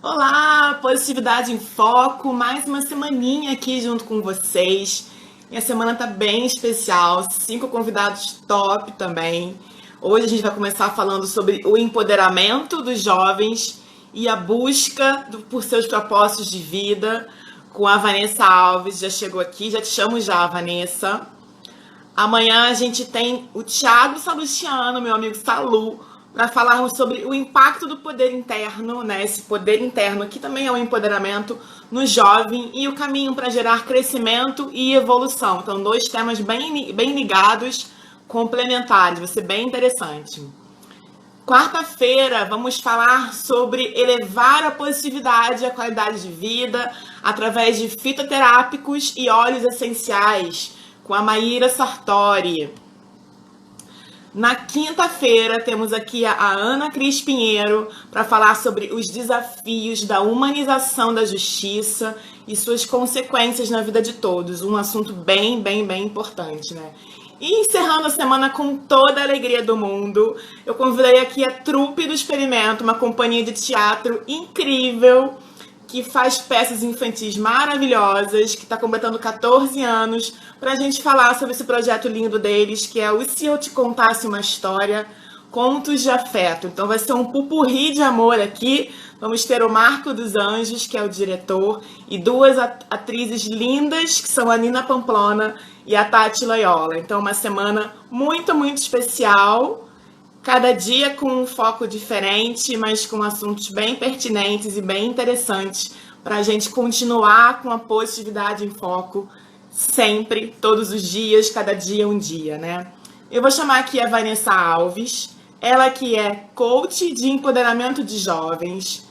Olá, Positividade em Foco, mais uma semaninha aqui junto com vocês. Minha semana tá bem especial, 5 convidados top também. Hoje a gente vai começar falando sobre o empoderamento dos jovens e a busca por seus propósitos de vida com a Vanessa Alves. Já chegou aqui, já te chamo já, Vanessa. Amanhã a gente tem o Thiago Salustiano, meu amigo Salu, para falarmos sobre o impacto do poder interno, né? Esse poder interno que também é um empoderamento no jovem e o caminho para gerar crescimento e evolução. Então, dois temas bem ligados, complementares, vai ser bem interessante. Quarta-feira vamos falar sobre elevar a positividade e a qualidade de vida através de fitoterápicos e óleos essenciais com a Maíra Sartori. Na quinta-feira temos aqui a Ana Cris Pinheiro para falar sobre os desafios da humanização da justiça e suas consequências na vida de todos. Um assunto bem importante, né? E encerrando a semana com toda a alegria do mundo, eu convidei aqui a Trupe do Experimento, uma companhia de teatro incrível que faz peças infantis maravilhosas, que está completando 14 anos, para a gente falar sobre esse projeto lindo deles, que é o E Se Eu Te Contasse Uma História, Contos de Afeto. Então vai ser um pupurri de amor aqui. Vamos ter o Marco dos Anjos, que é o diretor, e duas atrizes lindas, que são a Nina Pamplona e a Tati Loyola. Então uma semana muito especial. Cada dia com um foco diferente, mas com assuntos bem pertinentes e bem interessantes para a gente continuar com a positividade em foco sempre, todos os dias, cada dia um dia, né? Eu vou chamar aqui a Vanessa Alves, ela que é coach de empoderamento de jovens,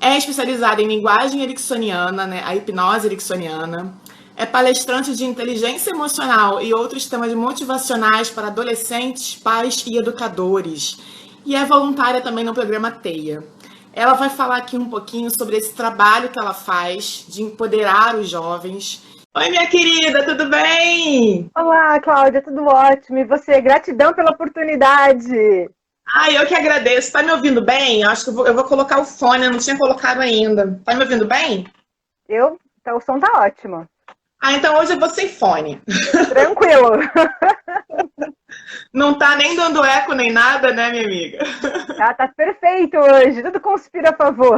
é especializada em linguagem ericksoniana, né, a hipnose ericksoniana, é palestrante de inteligência emocional e outros temas motivacionais para adolescentes, pais e educadores. E é voluntária também no programa TEIA. Ela vai falar aqui um pouquinho sobre esse trabalho que ela faz de empoderar os jovens. Oi, minha querida, tudo bem? Olá, Cláudia, tudo ótimo. E você? Gratidão pela oportunidade. Ai, eu que agradeço. Tá me ouvindo bem? Acho que eu vou colocar o fone, eu não tinha colocado ainda. Tá me ouvindo bem? Então, o som tá ótimo. Ah, então hoje eu vou sem fone. Tranquilo. Não tá nem dando eco nem nada, né, minha amiga? Tá perfeito hoje. Tudo conspira a favor.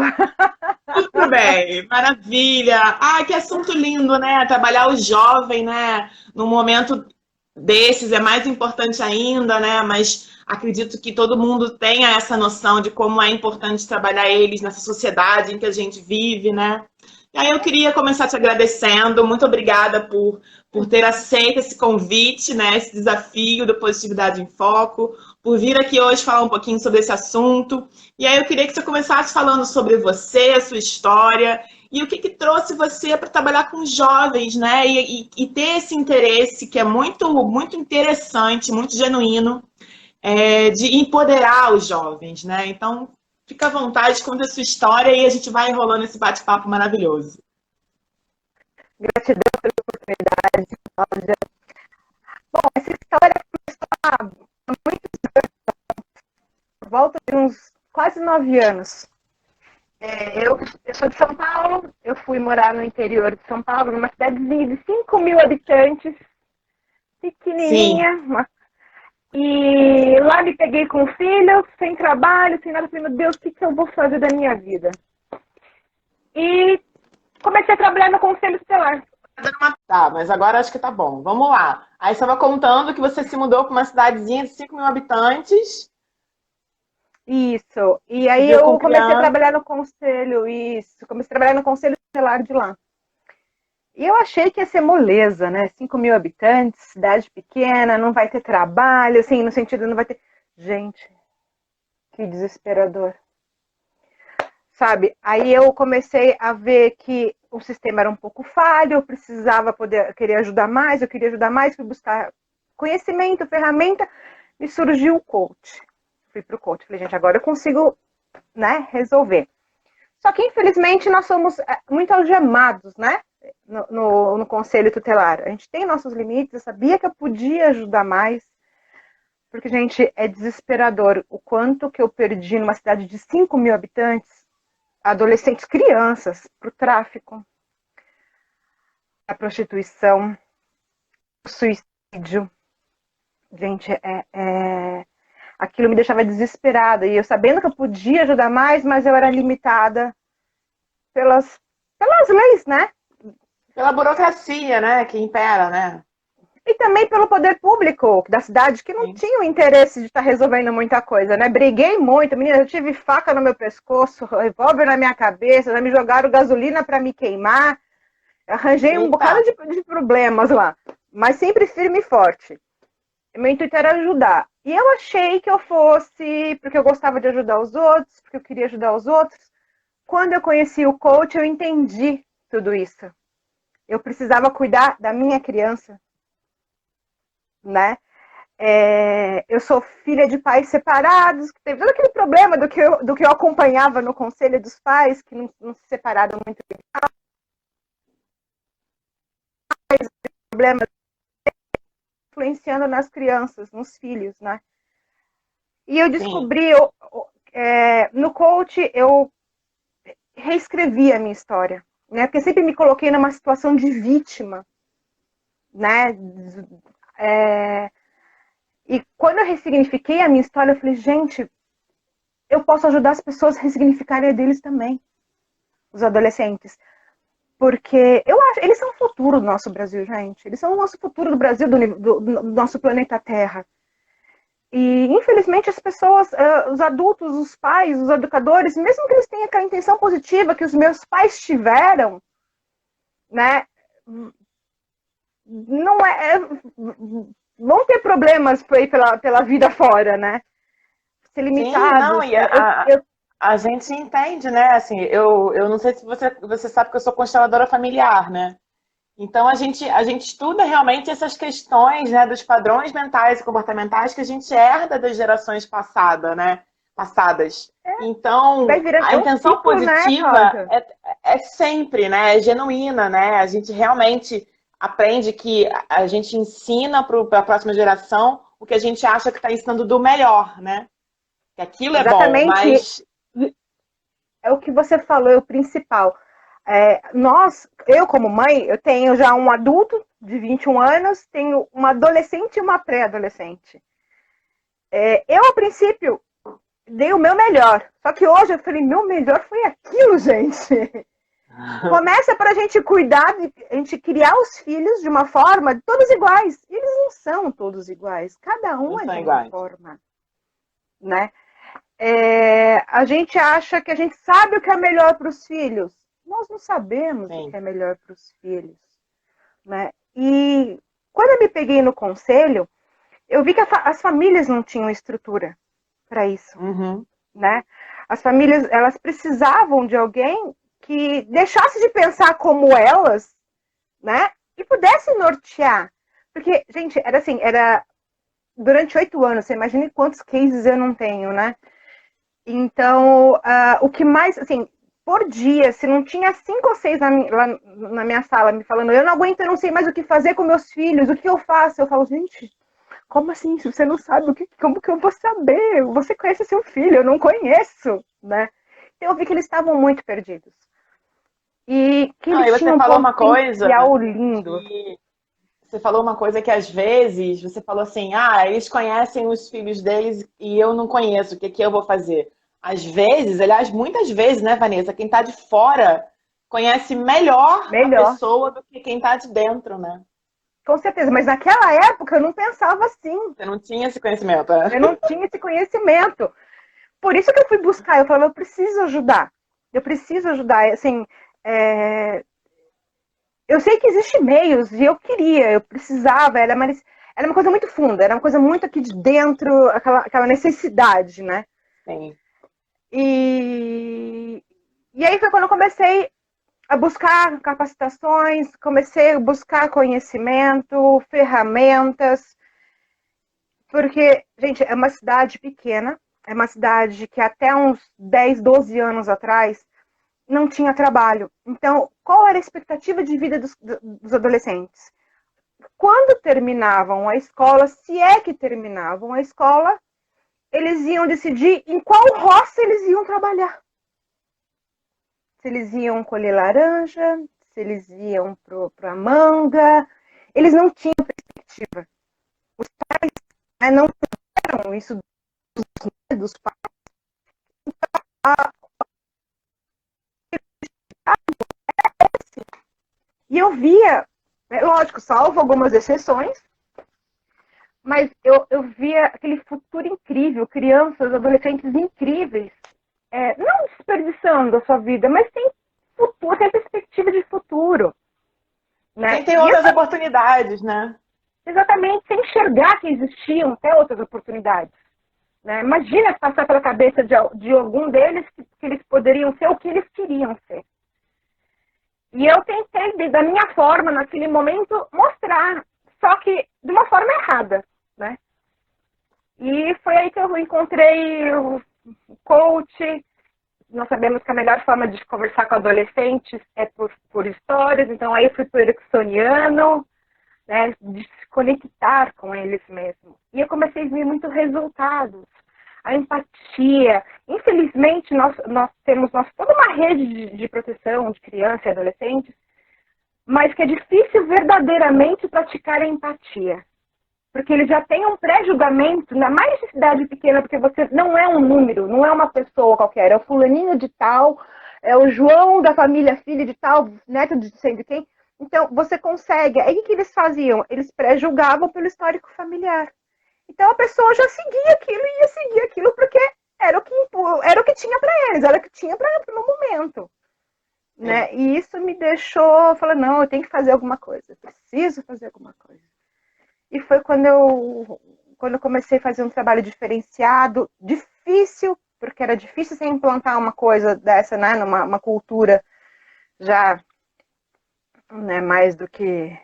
Tudo bem, maravilha. Ah, que assunto lindo, né? Trabalhar o jovem, né? Num momento desses é mais importante ainda, né? Mas acredito que todo mundo tenha essa noção de como é importante trabalhar eles nessa sociedade em que a gente vive, né? E aí eu queria começar te agradecendo. Muito obrigada por ter aceito esse convite, né? Esse desafio do Positividade em Foco, por vir aqui hoje falar um pouquinho sobre esse assunto. E aí eu queria que você começasse falando sobre você, a sua história, e o que trouxe você para trabalhar com jovens, né? E ter esse interesse que é muito interessante, muito genuíno, de empoderar os jovens, né? Então, fica à vontade, conta a sua história e a gente vai enrolando esse bate-papo maravilhoso. Gratidão pela oportunidade, Cláudia. Bom, essa história começou há por volta de uns quase 9 anos. Eu sou de São Paulo, eu fui morar no interior de São Paulo, numa cidadezinha de 5 mil habitantes, Sim. pequenininha. E lá me peguei com o filho, sem trabalho, sem nada. Falei, meu Deus, o que eu vou fazer da minha vida? E comecei a trabalhar no Conselho Estelar. Tá, mas agora acho que tá bom. Vamos lá. Aí você estava contando que você se mudou para uma cidadezinha de 5 mil habitantes, Isso. E aí viveu com eu comecei a criança. trabalhar no Conselho, isso. Comecei a trabalhar no Conselho Estelar de lá. E eu achei que ia ser moleza, né? 5 mil habitantes, cidade pequena, não vai ter trabalho, assim, no sentido, não vai ter. Gente, que desesperador. Sabe? Aí eu comecei a ver que o sistema era um pouco falho, eu precisava poder, eu queria ajudar mais, fui buscar conhecimento, ferramenta, me surgiu o coach. Fui pro coach, falei, gente, agora eu consigo, né, resolver. Só que, infelizmente, nós somos muito algemados, né, no conselho tutelar. A gente tem nossos limites, eu sabia que eu podia ajudar mais, porque, gente, é desesperador o quanto que eu perdi numa cidade de 5 mil habitantes. adolescentes, crianças, para o tráfico, a prostituição, o suicídio. Gente, aquilo me deixava desesperada. E eu sabendo que eu podia ajudar mais, mas eu era limitada pelas leis, né? Pela burocracia, né, que impera, né? E também pelo poder público da cidade, que não Sim. tinha o interesse de estar resolvendo muita coisa, né? Briguei muito, menina, eu tive faca no meu pescoço, revólver na minha cabeça, já me jogaram gasolina para me queimar, arranjei um Eita. bocado de problemas lá, mas sempre firme e forte. Meu intuito era ajudar. E eu achei que eu fosse, porque eu gostava de ajudar os outros, porque eu queria ajudar os outros. Quando eu conheci o coach, eu entendi tudo isso. Eu precisava cuidar da minha criança, né? Eu sou filha de pais separados, que teve todo aquele problema do que eu acompanhava no conselho dos pais, que não se separaram muito bem. Problemas influenciando nas crianças, nos filhos, né? E eu Sim. descobri, no coach, eu reescrevi a minha história, né? Porque sempre me coloquei numa situação de vítima, né? E quando eu ressignifiquei a minha história, eu falei, gente, eu posso ajudar as pessoas a ressignificarem a deles também, os adolescentes. Porque eu acho, eles são o futuro do nosso Brasil, gente. Eles são o nosso futuro do Brasil, do nosso planeta Terra. E, infelizmente, as pessoas, os adultos, os pais, os educadores, mesmo que eles tenham aquela intenção positiva que os meus pais tiveram, né, não vão ter problemas por aí pela vida fora, né? Ser Sim, não, limitados. e a gente entende, né? Assim, eu não sei se você sabe que eu sou consteladora familiar, né? Então a gente estuda realmente essas questões, né, dos padrões mentais e comportamentais que a gente herda das gerações passadas. E vai Então, virando, a é um intenção ciclo, né, positiva Cláudia? é sempre, né, é genuína, né? A gente realmente aprende que a gente ensina para a próxima geração o que a gente acha que está ensinando do melhor, né? Que aquilo é bom, Exatamente, mas é o que você falou, é o principal. Eu como mãe, eu tenho já um adulto de 21 anos, tenho uma adolescente e uma pré-adolescente. Eu, a princípio, dei o meu melhor. Só que hoje eu falei, meu melhor foi aquilo, gente. Começa para a gente cuidar, a gente criar os filhos de uma forma, todos iguais. Eles não são todos iguais. Cada um não é são de uma iguais. forma, né? A gente acha que a gente sabe o que é melhor para os filhos. Nós não sabemos o que Sim. é melhor para os filhos, né? E quando eu me peguei no conselho, eu vi que as famílias não tinham estrutura para isso, Uhum. né? As famílias, elas precisavam de alguém que deixasse de pensar como elas, né? E pudesse nortear. Porque, gente, era assim, era durante 8 anos, você imagina quantos cases eu não tenho, né? Então, o que mais, assim, por dia, se não tinha 5 ou 6 lá na minha sala me falando, eu não aguento, eu não sei mais o que fazer com meus filhos, o que eu faço? Eu falo, gente, como assim? Se você não sabe, como que eu vou saber? Você conhece seu filho, eu não conheço, né? Então, eu vi que eles estavam muito perdidos. E que Não, eles e você tinham um falou uma coisa potencial lindo. que você falou uma coisa que às vezes você falou assim, ah, eles conhecem os filhos deles e eu não conheço, o que que eu vou fazer? Às vezes, aliás, muitas vezes, né, Vanessa, quem tá de fora conhece melhor a Melhor. pessoa do que quem tá de dentro, né? Com certeza, mas naquela época eu não pensava assim. Você não tinha esse conhecimento. É? Eu não tinha esse conhecimento. Por isso que eu fui buscar, eu falava, eu preciso ajudar. Eu preciso ajudar. Assim, eu sei que existem meios e eu queria, eu precisava, era uma coisa muito funda, era uma coisa muito aqui de dentro, aquela necessidade, né? Sim. E aí foi quando eu comecei a buscar capacitações, comecei a buscar conhecimento, ferramentas, porque, gente, é uma cidade pequena, é uma cidade que até uns 10, 12 anos atrás não tinha trabalho. Então, qual era a expectativa de vida dos adolescentes? Quando terminavam a escola, se é que terminavam a escola, eles iam decidir em qual roça eles iam trabalhar. se eles iam colher laranja, se eles iam para a manga. Eles não tinham perspectiva. Os pais, né, não tiveram isso dos pais. E eu via, lógico, salvo algumas exceções, mas eu via aquele futuro incrível, crianças, adolescentes incríveis, não desperdiçando a sua vida, mas tem futuro, tem perspectiva de futuro. Né? Tem outras oportunidades, né? Exatamente, sem enxergar que existiam até outras oportunidades. Né? Imagina passar pela cabeça de algum deles que eles poderiam ser o que eles queriam ser. E eu tentei, da minha forma, naquele momento, mostrar, só que de uma forma errada. Né? E foi aí que eu encontrei o coach. Nós sabemos que a melhor forma de conversar com adolescentes é por histórias, então aí eu fui por ericksoniano, né, de se conectar com eles mesmos. E eu comecei a ver muitos resultados. A empatia. Infelizmente, nós temos toda uma rede de proteção de crianças e adolescentes, mas que é difícil verdadeiramente praticar a empatia. Porque eles já têm um pré-julgamento, ainda mais de cidade pequena, porque você não é um número, não é uma pessoa qualquer, é o fulaninho de tal, é o João da família, filho de tal, neto de sei de quem. Então, você consegue. Aí, o que eles faziam? Eles pré-julgavam pelo histórico familiar. Então, a pessoa já seguia aquilo e ia seguir aquilo porque era o que tinha para eles, era o que tinha para no momento. Né? E isso me deixou, falar, não, eu tenho que fazer alguma coisa, eu preciso fazer alguma coisa. E foi quando eu comecei a fazer um trabalho diferenciado, difícil, porque era difícil você implantar uma coisa dessa, né, numa cultura já, né, mais do que...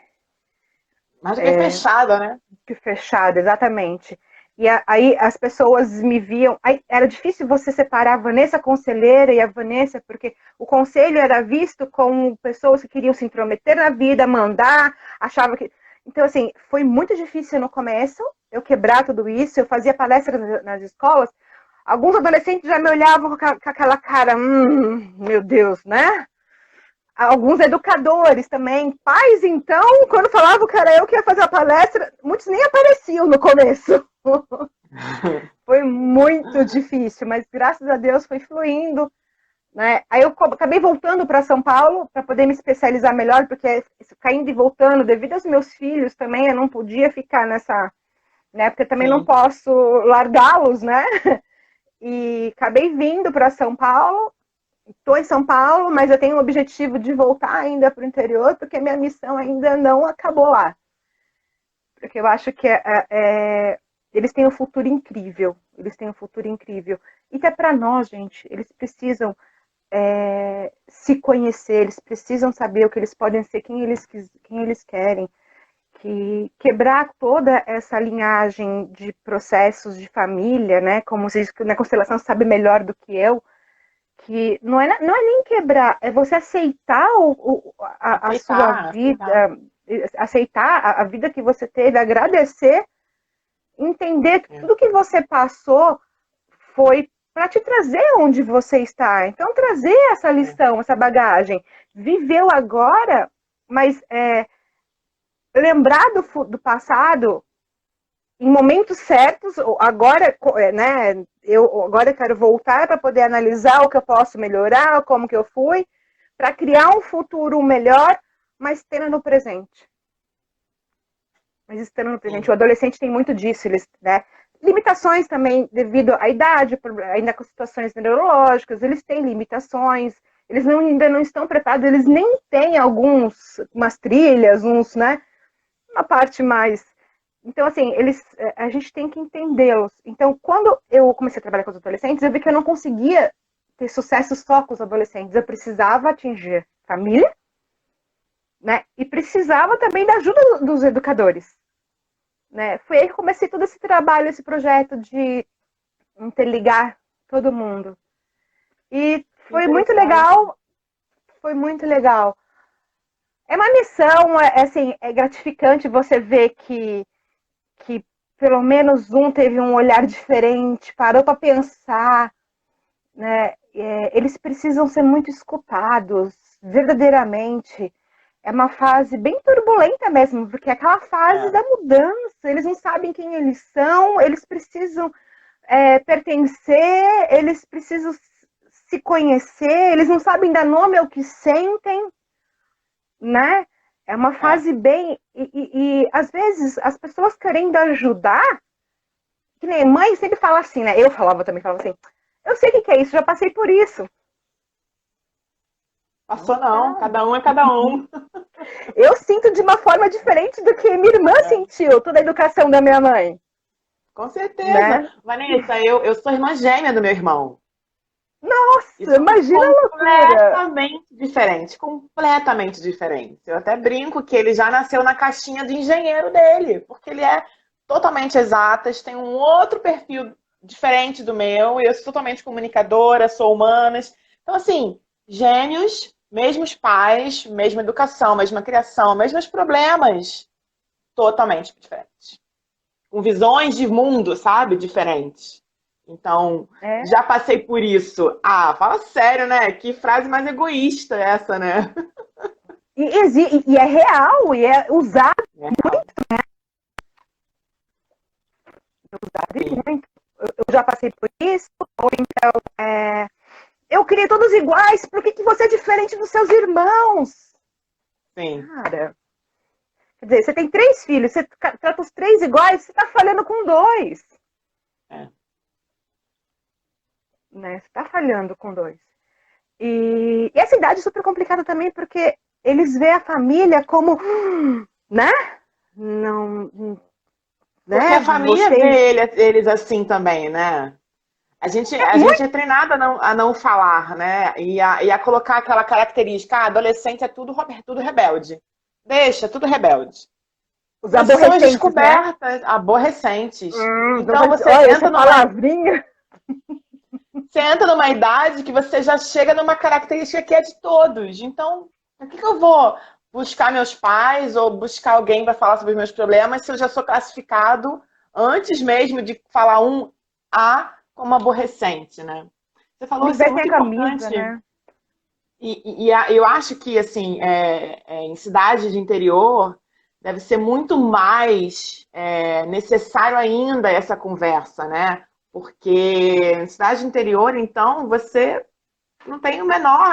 Mais do que fechada, né? Que fechada, exatamente. E aí as pessoas me viam... Aí era difícil você separar a Vanessa conselheira e a Vanessa, porque o conselho era visto como pessoas que queriam se intrometer na vida, mandar, achava que... Então, assim, foi muito difícil no começo, eu quebrar tudo isso, eu fazia palestras nas escolas, alguns adolescentes já me olhavam com aquela cara, meu Deus, né? Alguns educadores também, pais, então, quando falavam que era eu que ia fazer a palestra, muitos nem apareciam no começo. Foi muito difícil, mas graças a Deus foi fluindo. Né? Aí eu acabei voltando para São Paulo para poder me especializar melhor, porque caindo e voltando, devido aos meus filhos também, eu não podia ficar nessa, né? Porque também não posso largá-los, né? E acabei vindo para São Paulo, estou em São Paulo, mas eu tenho o objetivo de voltar ainda para o interior, porque minha missão ainda não acabou lá. Porque eu acho que eles têm um futuro incrível, eles têm um futuro incrível. E que é para nós, gente, eles precisam se conhecer, eles precisam saber o que eles podem ser, quem eles querem, que quebrar toda essa linhagem de processos de família, né, como se diz que na constelação sabe melhor do que eu, que não é nem quebrar, é você aceitar a sua vida, aceitar a vida que você teve, agradecer, entender que tudo que você passou foi para te trazer onde você está. Então, trazer essa lição, essa bagagem. Viveu agora, mas lembrar do passado em momentos certos. Agora, né, agora eu quero voltar para poder analisar o que eu posso melhorar, como que eu fui, para criar um futuro melhor, mas tendo no presente. Mas estando no presente. O adolescente tem muito disso, eles, né? Limitações também devido à idade, ainda com situações neurológicas, eles têm limitações, eles ainda não estão preparados, eles nem têm umas trilhas, né? Uma parte mais... Então, assim, a gente tem que entendê-los. Então, quando eu comecei a trabalhar com os adolescentes, eu vi que eu não conseguia ter sucesso só com os adolescentes. Eu precisava atingir família, né? E precisava também da ajuda dos educadores. Né? Foi aí que comecei todo esse trabalho, esse projeto de interligar todo mundo. E foi muito legal. Foi muito legal. É uma missão, assim, é gratificante você ver que pelo menos um teve um olhar diferente, parou para pensar, né? eles precisam ser muito escutados, verdadeiramente. É uma fase bem turbulenta mesmo, porque é aquela fase da mudança, eles não sabem quem eles são, eles precisam pertencer, eles precisam se conhecer, eles não sabem dar nome ao que sentem, né? É uma fase bem... E às vezes as pessoas querendo ajudar, que nem mãe sempre fala assim, né? Eu falava também, falava assim, eu sei o que é isso, já passei por isso. Passou não, cada um é cada um. Eu sinto de uma forma diferente do que minha irmã sentiu, toda a educação da minha mãe. Com certeza. Né? Vanessa, eu sou irmã gêmea do meu irmão. Nossa, imagina a loucura. Completamente diferente. Eu até brinco que ele já nasceu na caixinha do engenheiro dele, porque ele é totalmente exatas, tem um outro perfil diferente do meu, eu sou totalmente comunicadora, sou humanas. Então, assim, gêmeos, mesmos pais, mesma educação, mesma criação, mesmos problemas, totalmente diferentes. Com visões de mundo, sabe? Diferentes. Então, já passei por isso. Ah, fala sério, né? Que frase mais egoísta essa, né? E é real, e é usado muito, né? Usado muito. Eu já passei por isso, ou então, eu queria todos iguais, por que você é diferente dos seus irmãos? Sim. Cara, quer dizer, você tem 3 filhos, você trata os 3 iguais, você tá falhando com 2. Né? Você tá falhando com 2. E essa idade é super complicada também, porque eles veem a família como, né? Não, Porque né? a família vê eles assim também, né? A gente é treinada a não falar, né? E a colocar aquela característica, adolescente é tudo rebelde. Deixa, tudo rebelde. Os Mas são as aborrecentes, descobertas, né? Aborrecentes. Então você olha, entra numa palavrinha. Você entra numa idade que você já chega numa característica que é de todos. Então, por que eu vou buscar meus pais ou buscar alguém para falar sobre os meus problemas se eu já sou classificado antes mesmo de falar um A como aborrecente, né? Você falou isso, é muito importante. Né? E eu acho que, assim, em cidade de interior, deve ser muito mais necessário ainda essa conversa, né? Porque em cidade de interior, então, você não tem a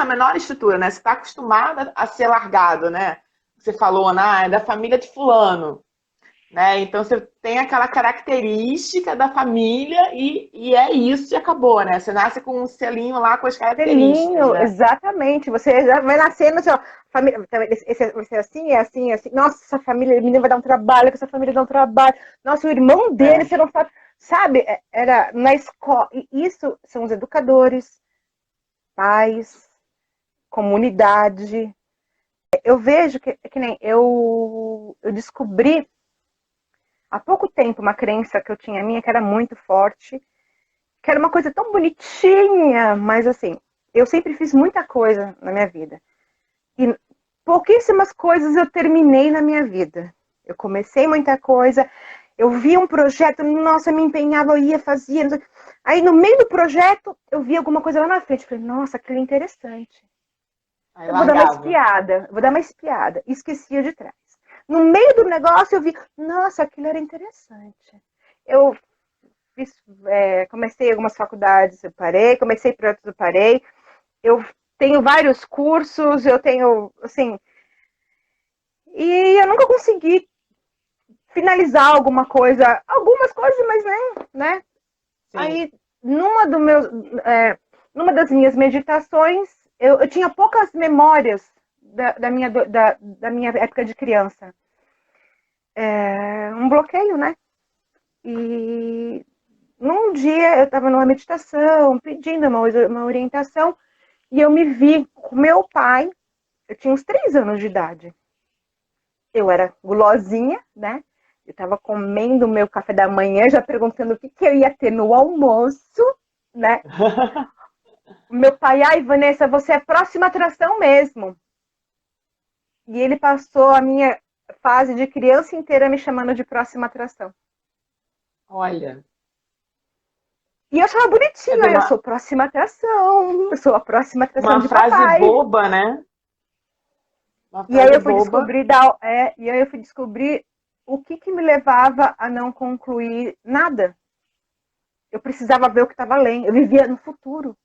menor estrutura, né? Você está acostumada a ser largado, né? Você falou, é da família de fulano. Né? Então você tem aquela característica da família e é isso e acabou, né? Você nasce com um selinho lá com as características. Selinho, né? Exatamente. Você já vai nascendo assim, ó, família, esse vai ser assim, é assim, é assim. Nossa, essa família, o menino vai dar um trabalho, que essa família dá um trabalho. Nossa, o irmão dele, você não sabe. Sabe, era na escola. E isso são os educadores, pais, comunidade. Eu vejo que nem eu descobri há pouco tempo uma crença que eu tinha minha que era muito forte, que era uma coisa tão bonitinha, mas assim, eu sempre fiz muita coisa na minha vida. E pouquíssimas coisas eu terminei na minha vida. Eu comecei muita coisa, eu via um projeto, nossa, me empenhava, eu ia, fazia. Aí no meio do projeto, eu via alguma coisa lá na frente. Falei, nossa, aquilo é interessante. Aí eu vou dar uma espiada. E esquecia de trás. No meio do negócio, eu vi, nossa, aquilo era interessante. Eu comecei algumas faculdades, eu parei, comecei projetos, eu parei. Eu tenho vários cursos, eu tenho, assim... E eu nunca consegui finalizar algumas coisas, mas nem, né? Sim. Aí, numa das minhas meditações, eu tinha poucas memórias da minha época de criança. Um bloqueio, né? E num dia eu estava numa meditação, pedindo uma orientação, e eu me vi com meu pai, eu tinha uns 3 anos de idade. Eu era gulosinha, né? Eu estava comendo o meu café da manhã, já perguntando o que eu ia ter no almoço, né? Meu pai, ai, Vanessa, você é a próxima atração mesmo. E ele passou a minha fase de criança inteira me chamando de próxima atração. Olha. E eu achava Quer bonitinho, dizer, eu sou próxima atração, eu sou a próxima atração uma de frase papai. boba, né? Uma E aí frase eu fui boba. descobrir, e aí eu fui descobrir o que me levava a não concluir nada. Eu precisava ver o que estava além. Eu vivia no futuro,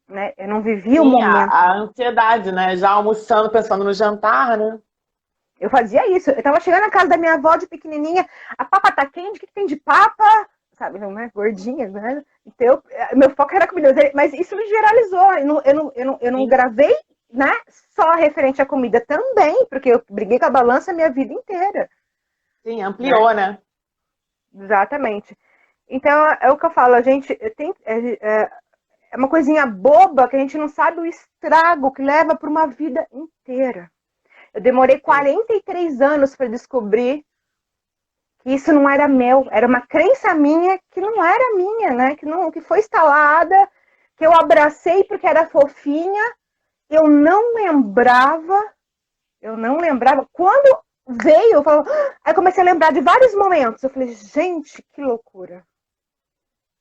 né? Eu não vivia o Sim, momento. a ansiedade, né? Já almoçando, pensando no jantar, né? Eu fazia isso. Eu estava chegando na casa da minha avó de pequenininha, a papa tá quente, o que tem de papa? Sabe, não é? Gordinha, né? Então, meu foco era comida. Mas isso me generalizou. Eu não Sim, gravei, né? Só referente à comida também, porque eu briguei com a balança a minha vida inteira, sim, né? ampliou, né? Exatamente. Então, é o que eu falo, a gente tem, é uma coisinha boba que a gente não sabe o estrago que leva para uma vida inteira. Eu demorei Sim. 43 anos para descobrir que isso não era meu, era uma crença minha que não era minha, né? Que foi instalada, que eu abracei porque era fofinha, eu não lembrava, eu não lembrava. Quando veio, eu falo, aí comecei a lembrar de vários momentos. Eu falei, gente, que loucura,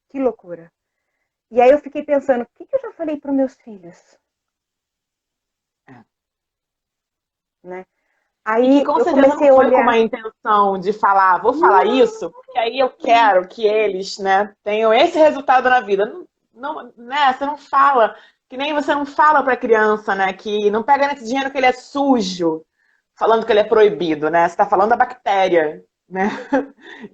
que loucura. E aí eu fiquei pensando, o que eu já falei para meus filhos, É. né? E que Aí com eu certeza comecei não a foi com olhar, uma intenção de falar, vou falar não, isso, porque aí eu quero que eles, né, tenham esse resultado na vida. Não, né, você não fala, que nem você não fala para a criança, né, que não pega nesse dinheiro que ele é sujo, falando que ele é proibido, né? Você está falando da bactéria, né?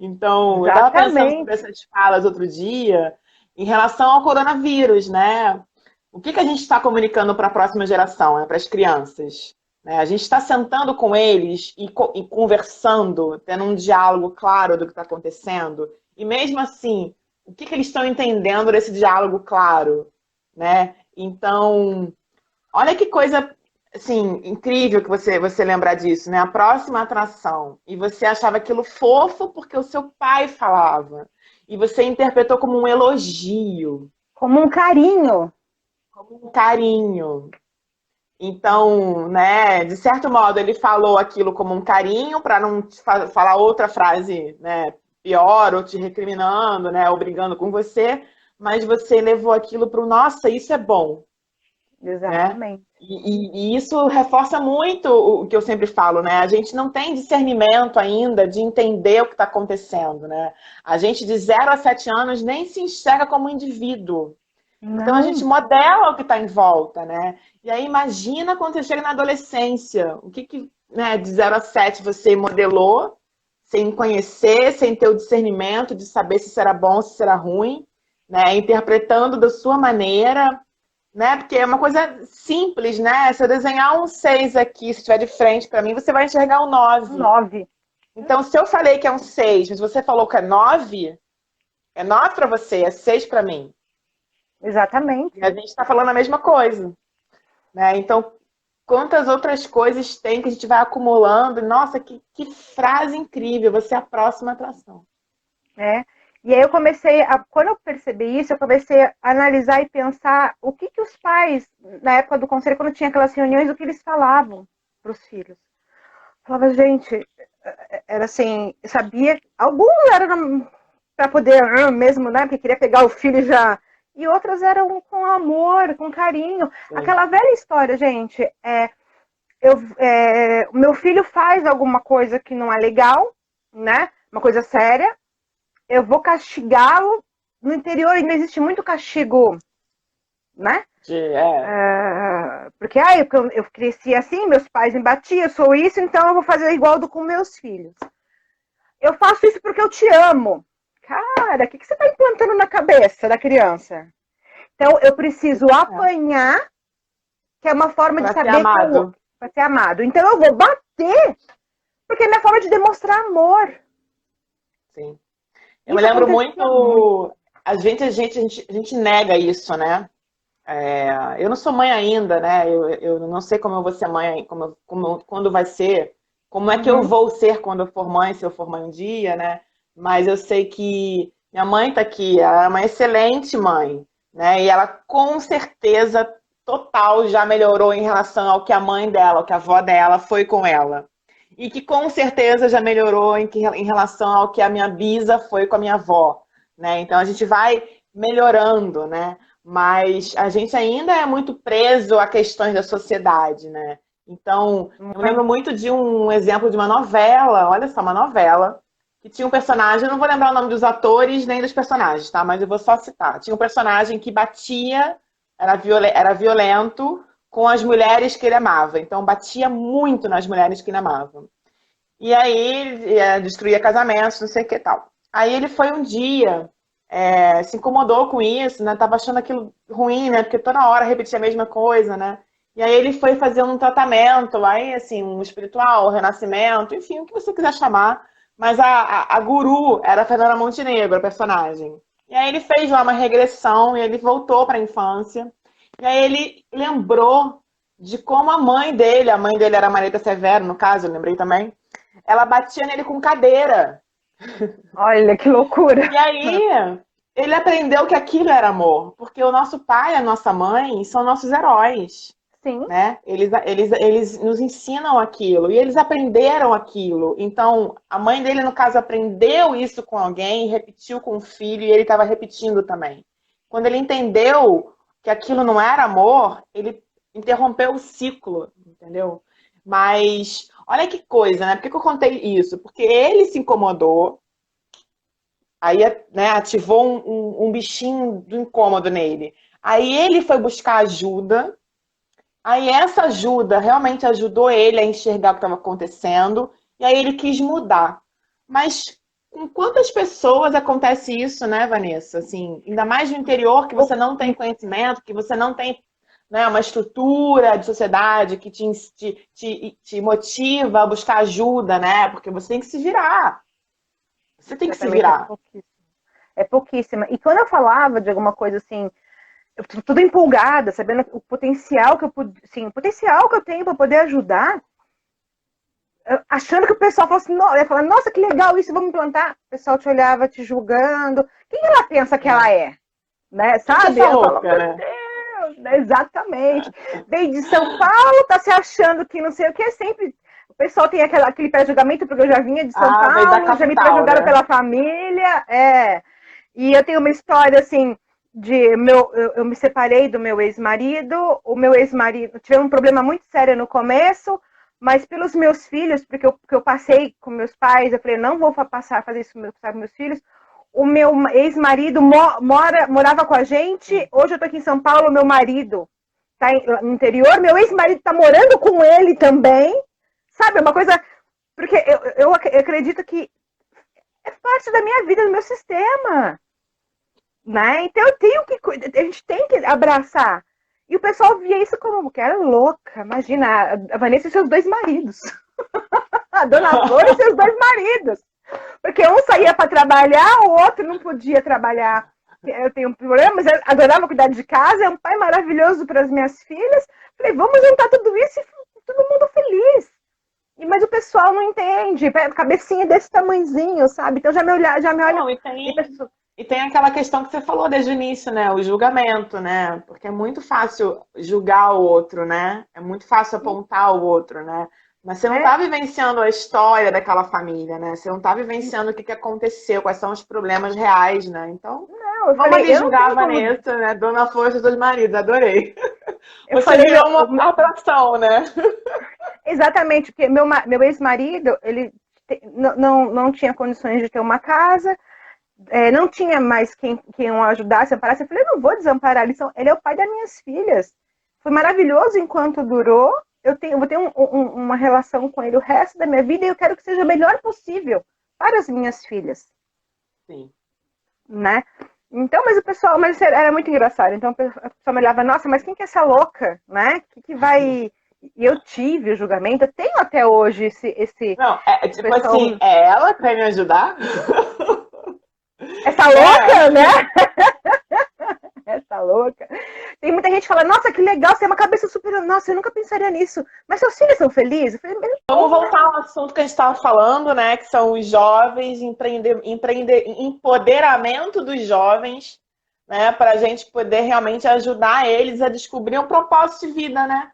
Então, eu estava pensando sobre exatamente, essas falas outro dia em relação ao coronavírus, né? O que a gente está comunicando para a próxima geração, né, para as crianças? Né? A gente está sentando com eles e conversando, tendo um diálogo claro do que está acontecendo. E mesmo assim, o que eles estão entendendo desse diálogo claro? Né? Então, olha que coisa assim, incrível que você lembrar disso, né? A próxima atração. E você achava aquilo fofo porque o seu pai falava. E você interpretou como um elogio, como um carinho, como um carinho. Então, né, de certo modo, ele falou aquilo como um carinho para não falar outra frase, né, pior ou te recriminando, né, ou brigando com você, mas você levou aquilo para o nossa, isso é bom, né? exatamente. E isso reforça muito o que eu sempre falo, né? A gente não tem discernimento ainda de entender o que está acontecendo, né? A gente de 0 a 7 anos nem se enxerga como indivíduo. Então a gente Não, modela o que está em volta, né? E aí imagina quando você chega na adolescência, o que, né, de 0 a 7 você modelou, sem conhecer, sem ter o discernimento de saber se será bom, se será ruim, né? Interpretando da sua maneira, né? Porque é uma coisa simples, né? Se eu desenhar um 6 aqui, se estiver de frente para mim, você vai enxergar um 9. 9. Então, se eu falei que é um 6, mas você falou que é 9 para você, é 6 para mim. E Exatamente. a gente está falando a mesma coisa, né? Então, quantas outras coisas tem que a gente vai acumulando? Nossa, que frase incrível! Você é a próxima atração. Né? E aí quando eu percebi isso, eu comecei a analisar e pensar o que os pais, na época do conselho, quando tinha aquelas reuniões, o que eles falavam para os filhos. Eu falava, gente, era assim, eu sabia, alguns eram para poder mesmo, né, porque queria pegar o filho já, e outras eram com amor, com carinho. Sim. Aquela velha história, gente, o meu filho faz alguma coisa que não é legal, né, uma coisa séria, eu vou castigá-lo. No interior ainda existe muito castigo, né? É, Porque eu cresci assim, meus pais me batiam, eu sou isso, então eu vou fazer igual do com meus filhos. Eu faço isso porque eu te amo. Cara, o que você está implantando na cabeça da criança? Então eu preciso apanhar, que é uma forma de para ser saber que eu amado. para ser amado. Então eu vou bater, porque é minha forma de demonstrar amor. Sim. Eu me Isso lembro acontecia muito. muito. A gente nega isso, né? Eu não sou mãe ainda, né? Eu não sei como eu vou ser mãe, quando vai ser, como é que eu Uhum. vou ser quando eu for mãe, se eu for mãe um dia, né? Mas eu sei que minha mãe tá aqui, ela é uma excelente mãe, né? E ela com certeza total já melhorou em relação ao que a mãe dela, ao que a avó dela foi com ela. E que com certeza já melhorou em relação ao que a minha bisa foi com a minha avó. né? Então a gente vai melhorando, né? Mas a gente ainda é muito preso a questões da sociedade, né? Então, eu me lembro muito de um exemplo de uma novela, olha só, uma novela, que tinha um personagem, eu não vou lembrar o nome dos atores nem dos personagens, tá? Mas eu vou só citar. Tinha um personagem que batia, era violento com as mulheres que ele amava. Então, batia muito nas mulheres que ele amava. E aí, ele destruía casamentos, não sei o que tal. Aí ele foi um dia, se incomodou com isso, né? Tava achando aquilo ruim, né? Porque toda hora repetia a mesma coisa, né? E aí ele foi fazer um tratamento, aí assim, um espiritual, um renascimento, enfim, o que você quiser chamar. Mas a guru era a Fernanda Montenegro, a personagem. E aí ele fez lá uma regressão e ele voltou para a infância. E aí ele lembrou de como a mãe dele era a Marita Severo, no caso, eu lembrei também, ela batia nele com cadeira. Olha que loucura. E aí ele aprendeu que aquilo era amor, porque o nosso pai e a nossa mãe são nossos heróis, Sim. né? Eles nos ensinam aquilo e eles aprenderam aquilo. Então, a mãe dele, no caso, aprendeu isso com alguém, repetiu com o filho e ele estava repetindo também. Quando ele entendeu que aquilo não era amor, ele interrompeu o ciclo, entendeu? Mas olha que coisa, né? Por que eu contei isso? Porque ele se incomodou, aí, né, ativou um bichinho do incômodo nele. Aí ele foi buscar ajuda. Aí essa ajuda realmente ajudou ele a enxergar o que estava acontecendo. E aí ele quis mudar. Mas com quantas pessoas acontece isso, né, Vanessa? Assim, ainda mais no interior, que você não tem conhecimento, que você não tem, né, uma estrutura de sociedade que te motiva a buscar ajuda, né? Porque você tem que se virar. Você tem que se Exatamente, virar. é pouquíssima. E quando eu falava de alguma coisa assim, eu tô tudo empolgada, sabendo o potencial que o potencial que eu tenho para poder ajudar, achando que o pessoal fosse, ia falar, nossa, que legal isso, vamos implantar. O pessoal te olhava, te julgando. Quem ela pensa que ela é? Né? Sabe? Essa Eu falo, louca, meu né? Deus, né? Exatamente. Veio de São Paulo, tá se achando que não sei o que, é sempre. O pessoal tem aquele pré-julgamento, porque eu já vinha de São Ah, veio da Paulo, já me capital, pré-julgaram né? pela família. E eu tenho uma história assim. Eu me separei do meu ex-marido. O meu ex-marido tive um problema muito sério no começo, mas pelos meus filhos, porque eu passei com meus pais, eu falei, não vou fazer isso com meus filhos. O meu ex-marido morava com a gente. Hoje eu tô aqui em São Paulo, meu marido tá no interior, meu ex-marido tá morando com ele também. Sabe, uma coisa. Porque eu acredito que é parte da minha vida, do meu sistema. Né? Então eu tenho que. A gente tem que abraçar. E o pessoal via isso como que era louca. Imagina, a Vanessa e seus dois maridos. A Dona Flor e seus dois maridos. Porque um saía para trabalhar, o outro não podia trabalhar. Eu tenho problemas, eu adorava cuidar de casa, é um pai maravilhoso para as minhas filhas. Falei, vamos juntar tudo isso e todo mundo feliz. Mas o pessoal não entende, cabecinha desse tamanhozinho, sabe? Então já me olha. Não, e tem aquela questão que você falou desde o início, né? O julgamento, né? Porque é muito fácil julgar o outro, né? É muito fácil apontar o outro, né? Mas você não tá vivenciando a história daquela família, né? Você não tá vivenciando o que aconteceu, quais são os problemas reais, né? Então, vamos ali julgar a Vanessa, né? Dona Força dos maridos, adorei. Você virou uma atração, né? Exatamente, porque meu ex-marido, ele não tinha condições de ter uma casa, não tinha mais quem o ajudasse, amparasse. Eu falei, eu não vou desamparar, ele é o pai das minhas filhas. Foi maravilhoso enquanto durou. Eu vou ter uma relação com ele o resto da minha vida e eu quero que seja o melhor possível para as minhas filhas. Sim. Né? Então, mas era muito engraçado. Então, a pessoa me olhava, nossa, mas quem que é essa louca? Né? Que vai... E eu tive o julgamento, eu tenho até hoje esse não, tipo pessoal... assim, é ela que vai me ajudar? Essa louca, né? Essa louca. Tem muita gente que fala, nossa, que legal, você tem uma cabeça super... Nossa, eu nunca pensaria nisso. Mas seus filhos são felizes? Eu falei, vamos voltar ao assunto que a gente estava falando, né? Que são os jovens, empoderamento dos jovens, né? Para a gente poder realmente ajudar eles a descobrir um propósito de vida, né?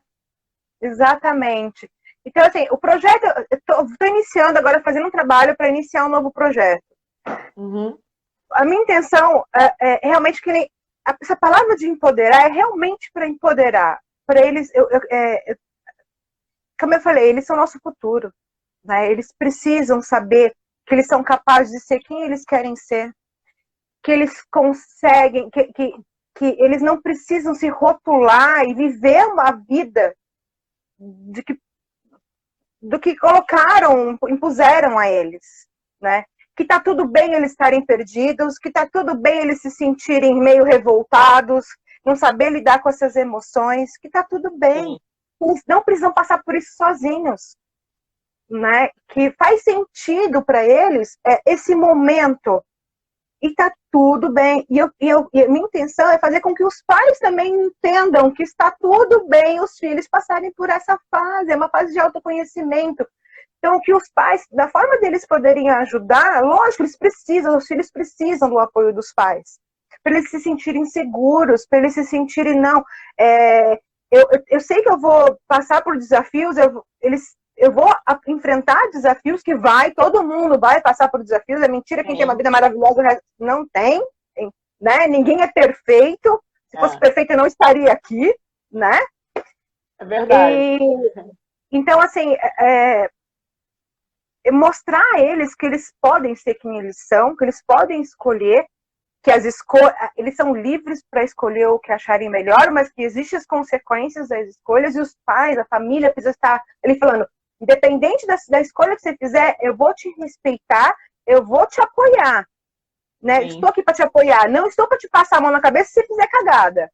Exatamente. Então, assim, o projeto... Eu estou iniciando agora, fazendo um trabalho para iniciar um novo projeto. Uhum. a minha intenção é realmente que essa palavra de empoderar é realmente para empoderar. Para eles, como eu falei, eles são nosso futuro. Né? Eles precisam saber que eles são capazes de ser quem eles querem ser. Que eles conseguem, que eles não precisam se rotular e viver uma vida do que colocaram, impuseram a eles, né? Que tá tudo bem eles estarem perdidos, que tá tudo bem eles se sentirem meio revoltados, não saber lidar com essas emoções, que tá tudo bem. Eles não precisam passar por isso sozinhos, né? Que faz sentido para eles esse momento. E tá tudo bem. E a minha intenção é fazer com que os pais também entendam que está tudo bem os filhos passarem por essa fase. É uma fase de autoconhecimento. Então, que os pais, da forma deles poderem ajudar, lógico, eles precisam, os filhos precisam do apoio dos pais. Para eles se sentirem seguros, para eles se sentirem, não, eu sei que eu vou passar por desafios, eu vou enfrentar desafios que todo mundo vai passar por desafios. É mentira quem tem uma vida maravilhosa não tem, né? Ninguém é perfeito. Se fosse perfeito, eu não estaria aqui, né? É verdade. Então, assim, mostrar a eles que eles podem ser quem eles são, que eles podem escolher, que eles são livres para escolher o que acharem melhor, mas que existem as consequências das escolhas, e os pais, a família precisa estar ele falando, independente da escolha que você fizer, eu vou te respeitar, eu vou te apoiar, né? Estou aqui para te apoiar, não estou para te passar a mão na cabeça se você fizer cagada,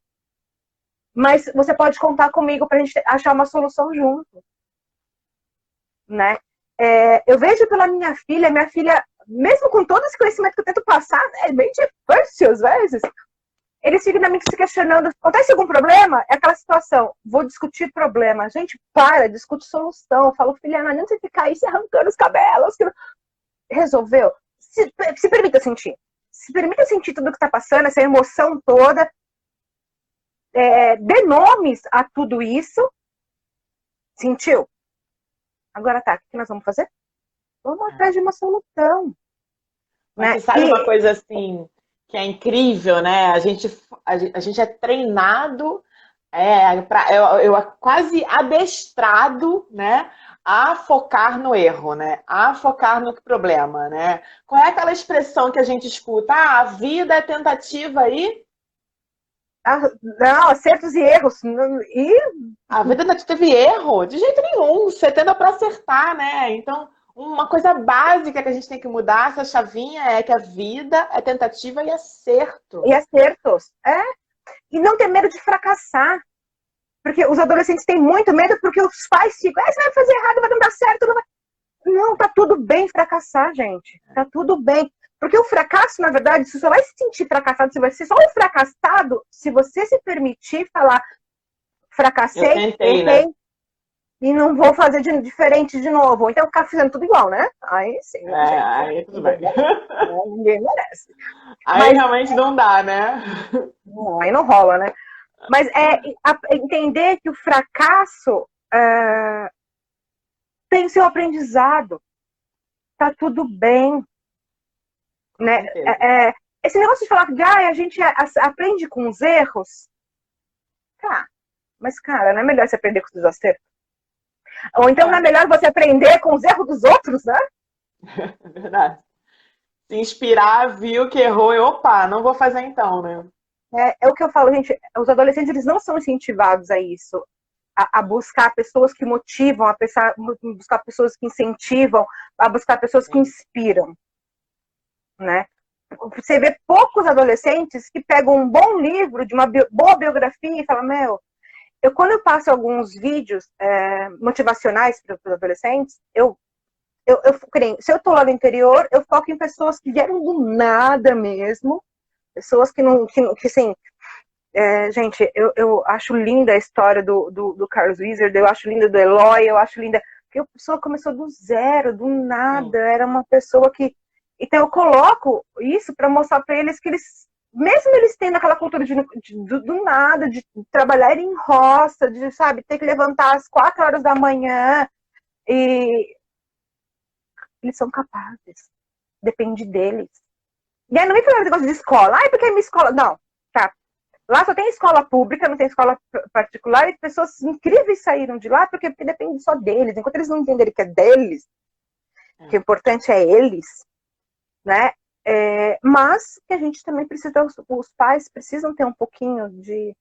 mas você pode contar comigo para a gente achar uma solução junto, né? Eu vejo pela minha filha, mesmo com todo esse conhecimento que eu tento passar, é bem difícil às vezes, eles ficam se questionando, acontece algum problema? É aquela situação, vou discutir problema. Gente, discute solução. Eu falo, filha, não adianta você ficar aí se arrancando os cabelos. Resolveu? Se permita sentir. Se permita sentir tudo que está passando, essa emoção toda. Dê nomes a tudo isso. Sentiu? Agora tá, o que nós vamos fazer? Vamos atrás de uma solução. Mas Né? você sabe uma coisa assim que é incrível, né? A gente é treinado, quase adestrado, né? A focar no erro, né? A focar no problema, né? Qual é aquela expressão que a gente escuta? A vida é tentativa aí? Não, acertos e erros. A vida não teve erro? De jeito nenhum. Você tenta para acertar, né? Então, uma coisa básica que a gente tem que mudar, essa chavinha, é que a vida é tentativa e acerto. E acertos. E não ter medo de fracassar. Porque os adolescentes têm muito medo porque os pais ficam, você vai fazer errado, vai não dar certo. Não, tá tudo bem fracassar, gente. Tá tudo bem. Porque o fracasso, na verdade, você só vai se sentir fracassado, você vai ser só um fracassado se você se permitir falar, fracassei, errei, né? E não vou fazer diferente de novo. Ou então ficar fazendo tudo igual, né? Aí sim. Aí tudo bem. Ninguém merece. Aí realmente não dá, né? Aí não rola, né? Mas entender que o fracasso tem seu aprendizado. Tá tudo bem. Né? Esse negócio de falar que a gente aprende com os erros. Tá. Mas, cara, não é melhor você aprender com os acertos? Ou então não é melhor você aprender com os erros dos outros, né? É verdade. Se inspirar, viu que errou e opa, não vou fazer então, né? É o que eu falo, gente, os adolescentes eles não são incentivados a isso, a buscar pessoas que motivam, a buscar pessoas que incentivam, a buscar pessoas que inspiram, né? Você vê poucos adolescentes que pegam um bom livro, de uma boa biografia e falam, quando eu passo alguns vídeos motivacionais para os adolescentes, se eu estou lá no interior, eu foco em pessoas que vieram do nada mesmo, pessoas que assim, gente, eu acho linda a história do Carlos Wizard, eu acho linda do Eloy, eu acho linda, porque a pessoa começou do zero, do nada, era uma pessoa que... Então eu coloco isso para mostrar para eles que mesmo eles tendo aquela cultura do nada, de trabalhar em roça, de, sabe, ter que levantar às 4 horas da manhã, e eles são capazes, depende deles. E aí não vem falar negócio de escola. Ai, porque é minha escola. Não, tá. Lá só tem escola pública, não tem escola particular, e pessoas incríveis saíram de lá porque depende só deles. Enquanto eles não entenderem que é deles, que o importante é eles, né? Mas que a gente também precisa, os pais precisam ter um pouquinho de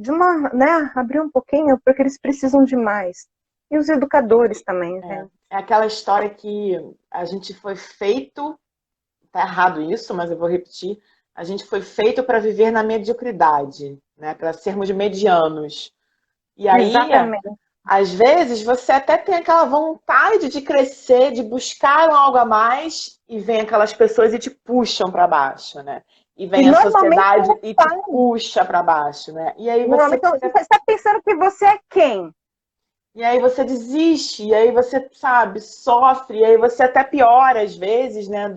uma, né? Abrir um pouquinho, porque eles precisam de mais. E os educadores também, né? É aquela história que a gente foi feito, tá errado isso, mas eu vou repetir, a gente foi feito para viver na mediocridade, né? Para sermos medianos. E aí, Exatamente. às vezes, você até tem aquela vontade de crescer, de buscar um algo a mais, e vem aquelas pessoas e te puxam para baixo, né? E E vem a normalmente sociedade não e te faz. puxa para baixo, né? E aí você Normalmente você está pensando que você é quem? E aí você desiste, e aí você, sabe, sofre, e aí você até piora às vezes, né,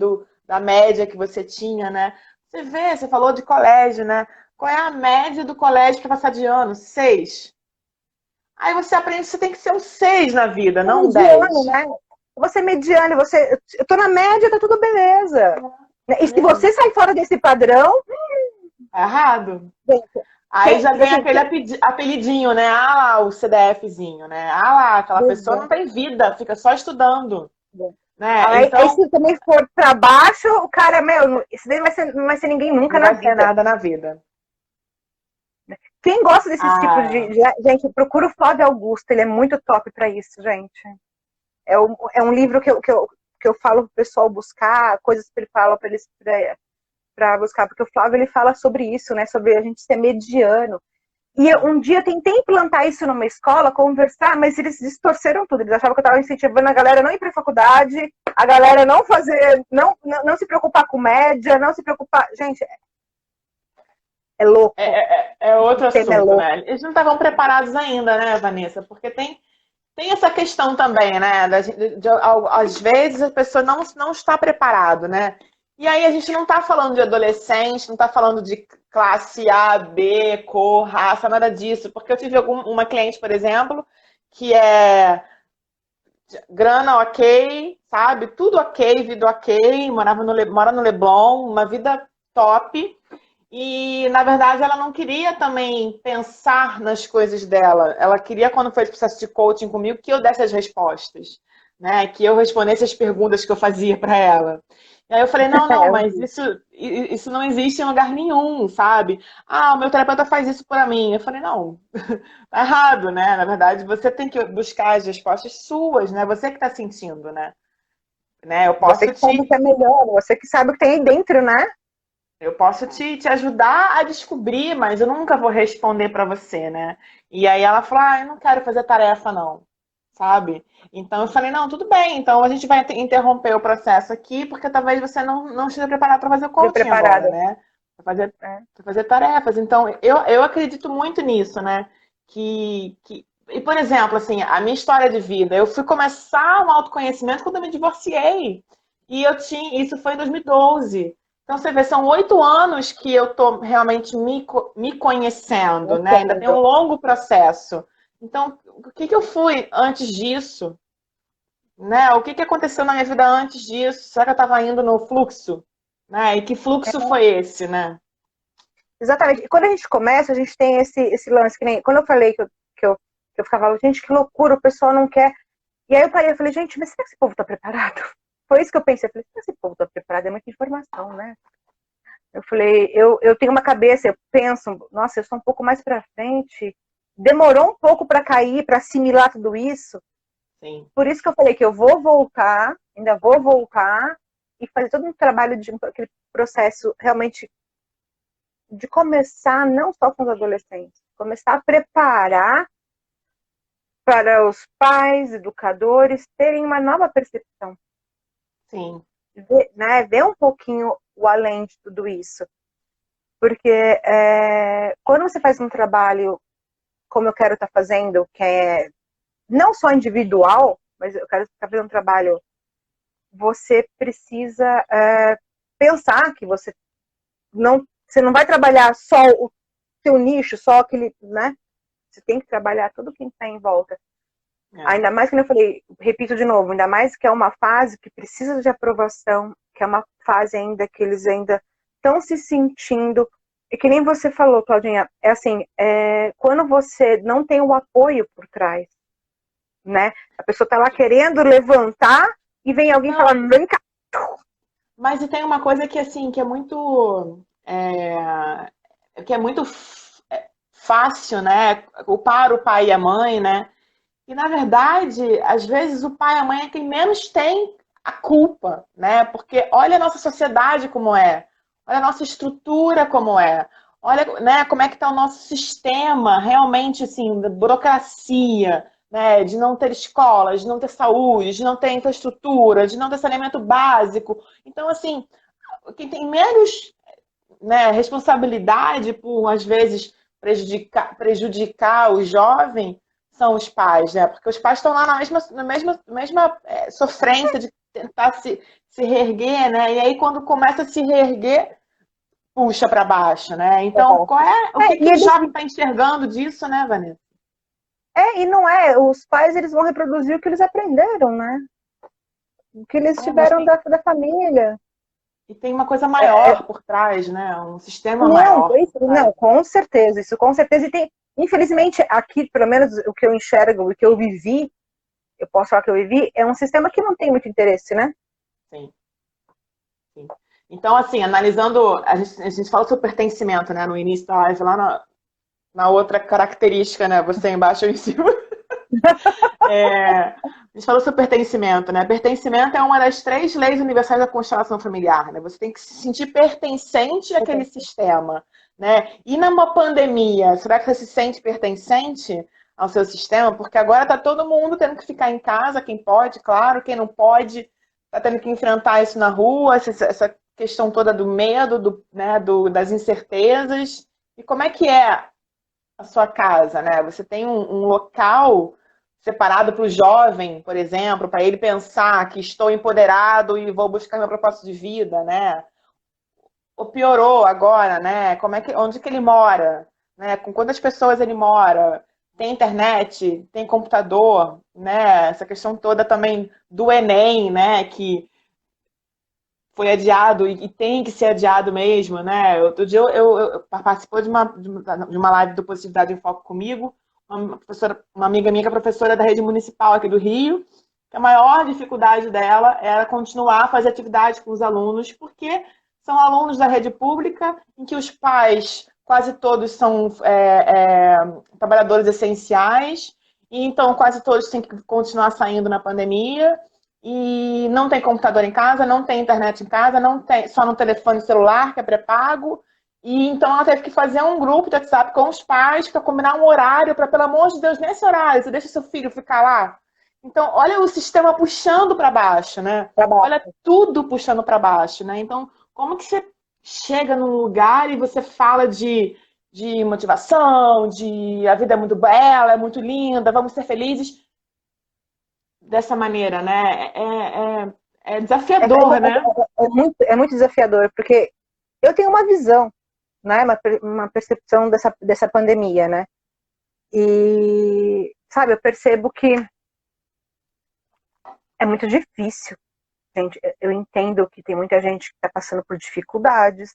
da média que você tinha, né? Você vê, você falou de colégio, né? Qual é a média do colégio para passar de ano? 6. Aí você aprende que você tem que ser um 6 na vida, não um Mediano, 10. né? Você é mediano, eu tô na média, tá tudo beleza. E se Beleza? você sai fora desse padrão, Tá errado. gente, Aí já vem aquele apelidinho, né? Ah lá, o CDFzinho, né? Ah lá, aquela pessoa não tem vida, fica só estudando, né? aí Então, se também for pra baixo, o cara, meu, isso daí não vai ser ninguém nunca não na vai ser vida. nada na vida. Quem gosta desses tipos Ah, gente, procura o Flávio Augusto, ele é muito top pra isso, gente. É um livro que eu falo pro pessoal buscar, coisas que ele fala pra eles pra buscar, porque o Flávio ele fala sobre isso, né? Sobre a gente ser mediano. E um dia eu tentei implantar isso numa escola, conversar, mas eles distorceram tudo. Eles achavam que eu estava incentivando a galera a não ir para a faculdade, a galera não fazer, não se preocupar com média, não se preocupar. Gente, é louco. é outro O tema é assunto, louco. né? Eles não estavam preparados ainda, né, Vanessa? Porque tem essa questão também, né? Às vezes a pessoa não está preparado, né? E aí a gente não está falando de adolescente, não está falando de classe A, B, cor, raça, nada disso. Porque eu tive uma cliente, por exemplo, que é grana ok, sabe? Tudo ok, vida ok, mora no Leblon, uma vida top. E, na verdade, ela não queria também pensar nas coisas dela. Ela queria, quando foi o processo de coaching comigo, que eu desse as respostas, né? Que eu respondesse as perguntas que eu fazia para ela. E aí eu falei, não, não, mas isso não existe em lugar nenhum, sabe? Ah, o meu terapeuta faz isso para mim. Eu falei, não, tá errado, né? Na verdade, você tem que buscar as respostas suas, né? Você que está sentindo, né? Eu Você posso que sabe o te que é melhor, você que sabe o que tem aí dentro, né? Eu posso te ajudar a descobrir, mas eu nunca vou responder para você, né? E aí ela falou, eu não quero fazer tarefa, não, sabe? Então eu falei, não, tudo bem, então a gente vai interromper o processo aqui, porque talvez você não esteja preparado para fazer o De coaching agora, preparada. né? É. Pra fazer tarefas. Então, eu acredito muito nisso, né? E, por exemplo, assim, a minha história de vida, eu fui começar um autoconhecimento quando eu me divorciei. E isso foi em 2012. Então, você vê, são 8 anos que eu tô realmente me conhecendo, né? Ainda tem um Entendo. longo processo. Então, o que eu fui antes disso? Né? O que aconteceu na minha vida antes disso? Será que eu estava indo no fluxo? Né? E que fluxo foi esse, né? Exatamente. E quando a gente começa, a gente tem esse lance, que nem quando eu falei que eu ficava, gente, que loucura, o pessoal não quer. E aí eu parei, eu falei, gente, mas será que esse povo tá preparado? Foi isso que eu pensei. Eu falei, será que esse povo tá preparado? É muita informação, né? Eu falei, eu tenho uma cabeça, eu penso, nossa, eu sou um pouco mais pra frente. Demorou um pouco pra cair, pra assimilar tudo isso. Sim. Por isso que eu falei que eu vou voltar, ainda vou voltar e fazer todo um trabalho de aquele processo realmente de começar não só com os adolescentes, começar a preparar para os pais, educadores terem uma nova percepção, Sim. ver um pouquinho o além de tudo isso. Porque quando você faz um trabalho como eu quero estar fazendo, que é não só individual, mas eu quero estar fazendo um trabalho, você precisa pensar que você não vai trabalhar só o seu nicho, só aquele, né? Você tem que trabalhar tudo que está em volta. É. Ainda mais que eu falei, repito de novo, ainda mais que é uma fase que precisa de aprovação, que é uma fase ainda que eles ainda estão se sentindo, e que nem você falou, Claudinha, é assim, quando você não tem o apoio por trás, né? A pessoa tá lá querendo levantar e vem alguém falar, vem cá. Mas e tem uma coisa que, assim, que é muito fácil, né? Culpar o pai e a mãe, né? E, na verdade, às vezes o pai e a mãe é quem menos tem a culpa, né? Porque olha a nossa sociedade como é, olha a nossa estrutura como é, olha, né, como é que está o nosso sistema, realmente, assim, da burocracia, né, de não ter escolas, de não ter saúde, de não ter infraestrutura, de não ter saneamento básico. Então, assim, quem tem menos, né, responsabilidade por, às vezes, prejudicar o jovem são os pais, né? Porque os pais estão lá na mesma sofrência de tentar se reerguer, né? E aí, quando começa a se reerguer, puxa para baixo, né? Então, o que o jovem está enxergando disso, né, Vanessa? E não é, os pais eles vão reproduzir o que eles aprenderam, né? O que eles tiveram da família. E tem uma coisa maior por trás, né? Um sistema não, maior. Não, com certeza, isso com certeza. E tem, infelizmente, aqui, pelo menos o que eu enxergo, o que eu vivi, eu posso falar que eu vivi, é um sistema que não tem muito interesse, né? Sim. Sim. Então, assim, analisando, a gente fala sobre pertencimento, né? No início da live, lá na outra característica, né? Você embaixo ou em cima. A gente falou sobre pertencimento, né? Pertencimento é uma das 3 leis universais da constelação familiar, né? Você tem que se sentir pertencente àquele sistema, né? E numa pandemia, será que você se sente pertencente ao seu sistema? Porque agora tá todo mundo tendo que ficar em casa, quem pode, claro, quem não pode, tá tendo que enfrentar isso na rua, essa questão toda do medo, né, das incertezas. E como é que é a sua casa, né? Você tem um local separado para o jovem, por exemplo, para ele pensar que estou empoderado e vou buscar meu propósito de vida, né? Ou piorou agora, né? Onde que ele mora, né? Com quantas pessoas ele mora? Tem internet, tem computador, né? Essa questão toda também do Enem, né? Que foi adiado e tem que ser adiado mesmo, né? Outro dia eu participou de uma live do Positividade em Foco comigo, uma amiga minha que é professora da rede municipal aqui do Rio, que a maior dificuldade dela era continuar a fazer atividade com os alunos, porque são alunos da rede pública, em que os pais quase todos são trabalhadores essenciais, e então quase todos têm que continuar saindo na pandemia, e não tem computador em casa, não tem internet em casa, não tem só no telefone celular, que é pré-pago. E então ela teve que fazer um grupo de WhatsApp com os pais para combinar um horário, para, pelo amor de Deus, nesse horário, você deixa seu filho ficar lá. Então, olha o sistema puxando para baixo, né? Olha tudo puxando para baixo, né? Então, como que você chega num lugar e você fala de motivação, de a vida é muito bela, é muito linda, vamos ser felizes dessa maneira, né? É desafiador, né? É muito desafiador, porque eu tenho uma visão, né? Uma percepção dessa pandemia, né? E, sabe, eu percebo que é muito difícil. Gente, eu entendo que tem muita gente que está passando por dificuldades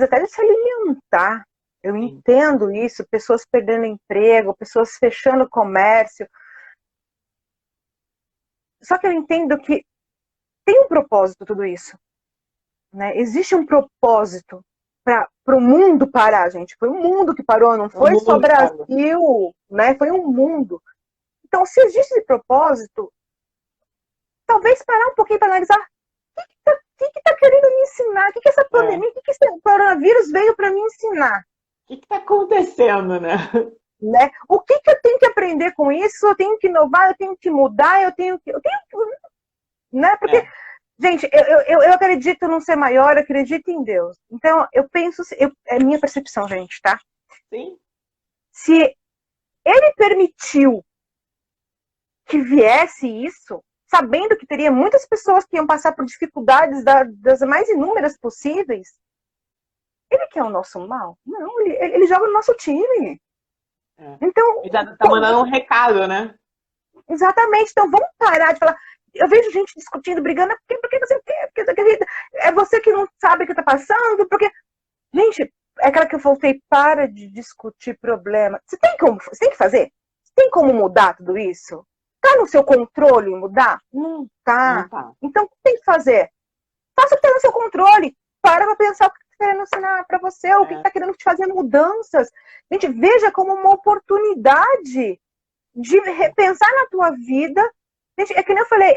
até de se alimentar. Eu entendo isso, pessoas perdendo emprego, pessoas fechando comércio. Só que eu entendo que tem um propósito tudo isso, né? Existe um propósito para o mundo parar, gente. Foi o mundo que parou, não foi só o Brasil, né? Foi um mundo. Então, se existe esse propósito, talvez parar um pouquinho para analisar o que está querendo me ensinar, o que essa pandemia, o que esse coronavírus veio para me ensinar. O que está acontecendo, né? O que eu tenho que aprender com isso? Eu tenho que inovar, eu tenho que mudar, eu tenho que né? Porque, gente, eu acredito num ser maior, eu acredito em Deus. Então, eu penso, é minha percepção, gente, tá? Sim. Se ele permitiu que viesse isso, sabendo que teria muitas pessoas que iam passar por dificuldades das mais inúmeras possíveis, ele quer o nosso mal? Não, ele joga no nosso time. Então, ele já tá mandando um recado, né? Exatamente. Então, vamos parar de falar, Eu vejo gente discutindo, brigando, por que você quer? É você que não sabe o que tá passando, porque... Gente, é aquela que eu voltei, para de discutir problema. Você tem que fazer? Você tem como mudar tudo isso? Tá no seu controle mudar? Não Não tá. tá. Então, o que tem que fazer? Faça o que tá no seu controle. Para pensar o que tá querendo ensinar para você, o que tá querendo te fazer mudanças. Gente, veja como uma oportunidade de repensar na tua vida. Gente, é que nem eu falei,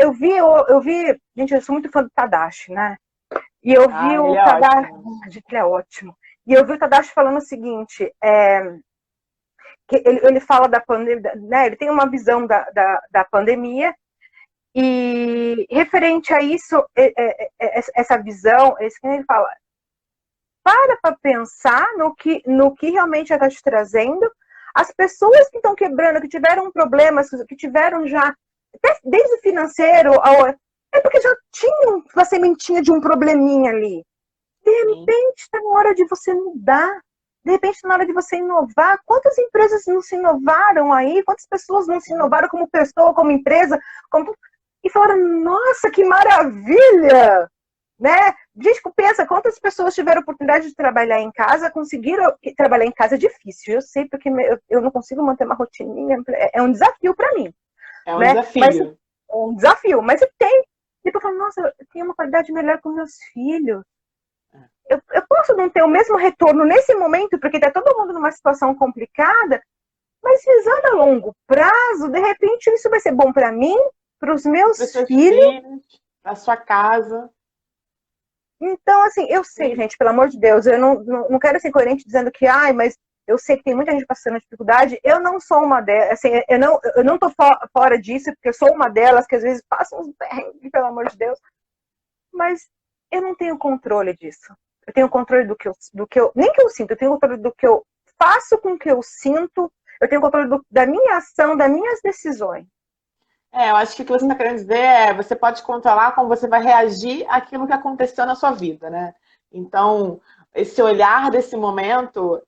gente, eu sou muito fã do Tadashi, né? E eu vi o Ele é Tadashi, ótimo. ele é ótimo. E eu vi o Tadashi falando o seguinte, que ele fala da pandemia, né? Ele tem uma visão da pandemia, e referente a isso, essa visão, esse que ele fala, para pensar no que realmente está te trazendo. As pessoas que estão quebrando, que tiveram problemas, que tiveram já, desde o financeiro, é porque já tinham uma sementinha de um probleminha ali. De repente, está na hora de você mudar. De repente, está na hora de você inovar. Quantas empresas não se inovaram aí? Quantas pessoas não se inovaram como pessoa, como empresa? E falaram, nossa, que maravilha! Né? Gente, pensa, quantas pessoas tiveram a oportunidade de trabalhar em casa, conseguiram trabalhar em casa. É difícil, eu sei, porque eu não consigo manter uma rotininha, é um desafio para mim. É um Né? Mas desafio. é um desafio, mas eu tenho. Depois eu falo, nossa, eu tenho uma qualidade melhor com meus filhos. Eu posso não ter o mesmo retorno nesse momento, porque está todo mundo numa situação complicada, mas visando a longo prazo, de repente isso vai ser bom para mim, para os meus Para os seus filhos, para sua casa. Então, assim, eu sei, gente, pelo amor de Deus, eu não quero ser coerente dizendo que, mas eu sei que tem muita gente passando dificuldade. Eu não sou uma delas, assim, eu não tô fora disso, porque eu sou uma delas que às vezes passa uns perrengues, pelo amor de Deus. Mas eu não tenho controle disso. Eu tenho controle nem que eu sinto, eu tenho controle do que eu faço com o que eu sinto, eu tenho controle da minha ação, das minhas decisões. Eu acho que o que você está querendo dizer é você pode controlar como você vai reagir àquilo que aconteceu na sua vida, né? Então, esse olhar desse momento,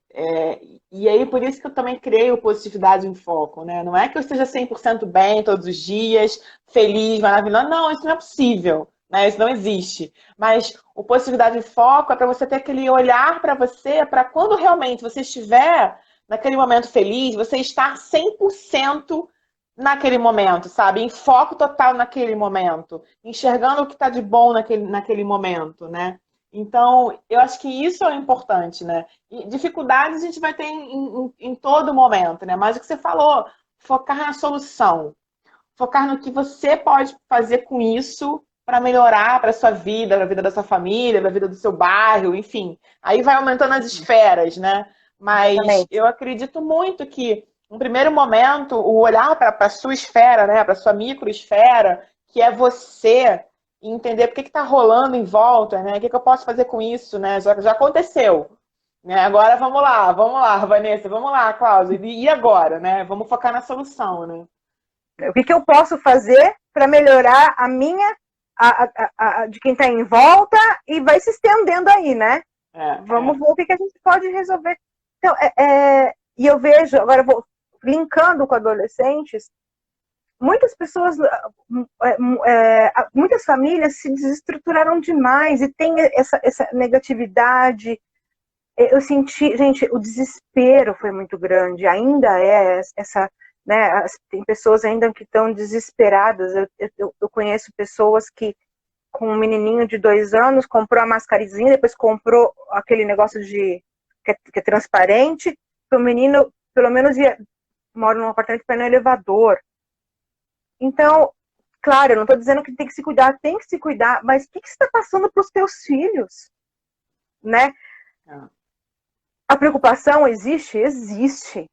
e aí por isso que eu também criei o Positividade em Foco, né? Não é que eu esteja 100% bem todos os dias, feliz, maravilhoso. Não, isso não é possível, né? Isso não existe. Mas o Positividade em Foco é para você ter aquele olhar para você, para quando realmente você estiver naquele momento feliz, você estar 100% naquele momento, sabe? Em foco total naquele momento, enxergando o que está de bom naquele momento, né? Então, eu acho que isso é importante, né? E dificuldades a gente vai ter em todo momento, né? Mas o que você falou, focar na solução, focar no que você pode fazer com isso para melhorar para a sua vida, para a vida da sua família, para a vida do seu bairro, enfim. Aí vai aumentando as esferas, né? Mas Exatamente. eu acredito muito que no primeiro momento, o olhar para a sua esfera, né, para a sua microesfera, que é você, e entender o que está rolando em volta, né? O que eu posso fazer com isso, né? Já aconteceu. Né? Agora vamos lá, Vanessa, vamos lá, Cláudia. E agora, né? Vamos focar na solução, né? O que eu posso fazer para melhorar a minha, de quem está em volta, e vai se estendendo aí, né? Vamos ver o que a gente pode resolver. Então, e eu vejo, agora eu vou linkando com adolescentes, muitas pessoas, muitas famílias se desestruturaram demais e tem essa negatividade. Eu senti, gente, o desespero foi muito grande, ainda essa, né? Tem pessoas ainda que estão desesperadas. Eu conheço pessoas que, com um menininho de 2 anos, comprou a mascarinha, depois comprou aquele negócio que é transparente, para o menino, pelo menos, mora num apartamento que vai no elevador. Então, claro, eu não estou dizendo que tem que se cuidar, mas o que você está passando para os teus filhos? Né? A preocupação existe? Existe.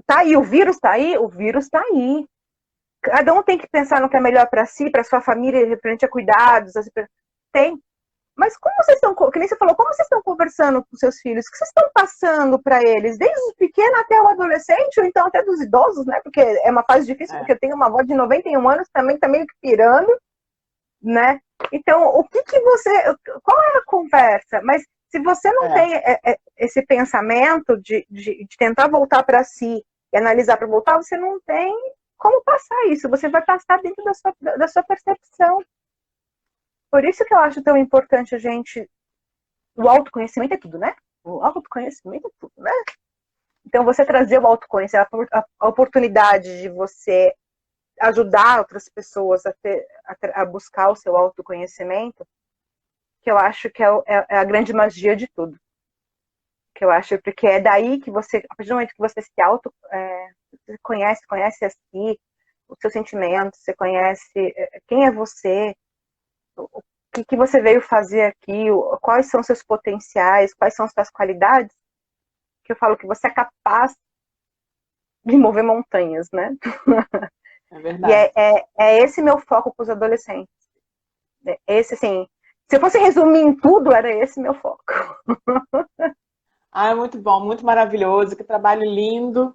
Tá aí, o vírus está aí? O vírus está aí. Cada um tem que pensar no que é melhor para si, para sua família, referente a cuidados. Tem. Mas como vocês estão, que nem você falou, como vocês estão conversando com seus filhos? O que vocês estão passando para eles? Desde o pequeno até o adolescente, ou então até dos idosos, né? Porque é uma fase difícil, porque eu tenho uma avó de 91 anos, também está meio que pirando, né? Então, qual é a conversa? Mas se você não tem esse pensamento de tentar voltar para si e analisar para voltar, você não tem como passar isso. Você vai passar dentro da sua percepção. Por isso que eu acho tão importante a gente... O autoconhecimento é tudo, né? O autoconhecimento é tudo, né? Então, você trazer o autoconhecimento, a oportunidade de você ajudar outras pessoas a buscar o seu autoconhecimento, que eu acho que é a grande magia de tudo. Que eu acho, porque é daí que você, a partir do momento que você se você conhece a si, os seus sentimentos, você conhece quem é você, o que você veio fazer aqui, quais são seus potenciais, quais são suas qualidades, que eu falo que você é capaz de mover montanhas, né? É verdade. E é esse meu foco com os adolescentes. Esse, assim, se eu fosse resumir em tudo, era esse meu foco. É muito bom, muito maravilhoso, que trabalho lindo.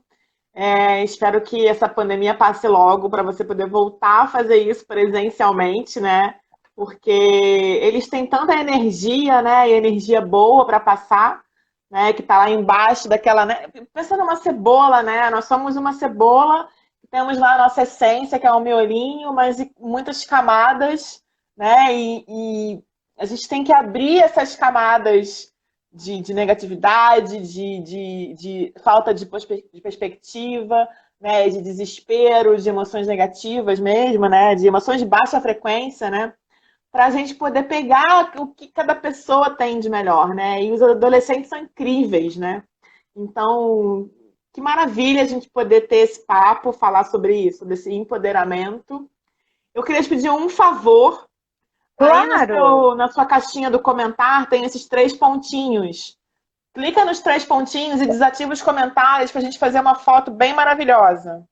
Espero que essa pandemia passe logo para você poder voltar a fazer isso presencialmente, né? Porque eles têm tanta energia, né? E energia boa para passar, né? Que está lá embaixo daquela, né? Pensa numa cebola, né? Nós somos uma cebola, temos lá a nossa essência, que é um miolinho, mas muitas camadas, né? E a gente tem que abrir essas camadas de negatividade, de falta de perspectiva, né, de desespero, de emoções negativas mesmo, né, de emoções de baixa frequência, né, para a gente poder pegar o que cada pessoa tem de melhor, né, e os adolescentes são incríveis, né, então, que maravilha a gente poder ter esse papo, falar sobre isso, desse empoderamento. Eu queria te pedir um favor. Aí Claro! na sua caixinha do comentar tem esses 3 pontinhos. Clica nos 3 pontinhos e desativa os comentários para a gente fazer uma foto bem maravilhosa.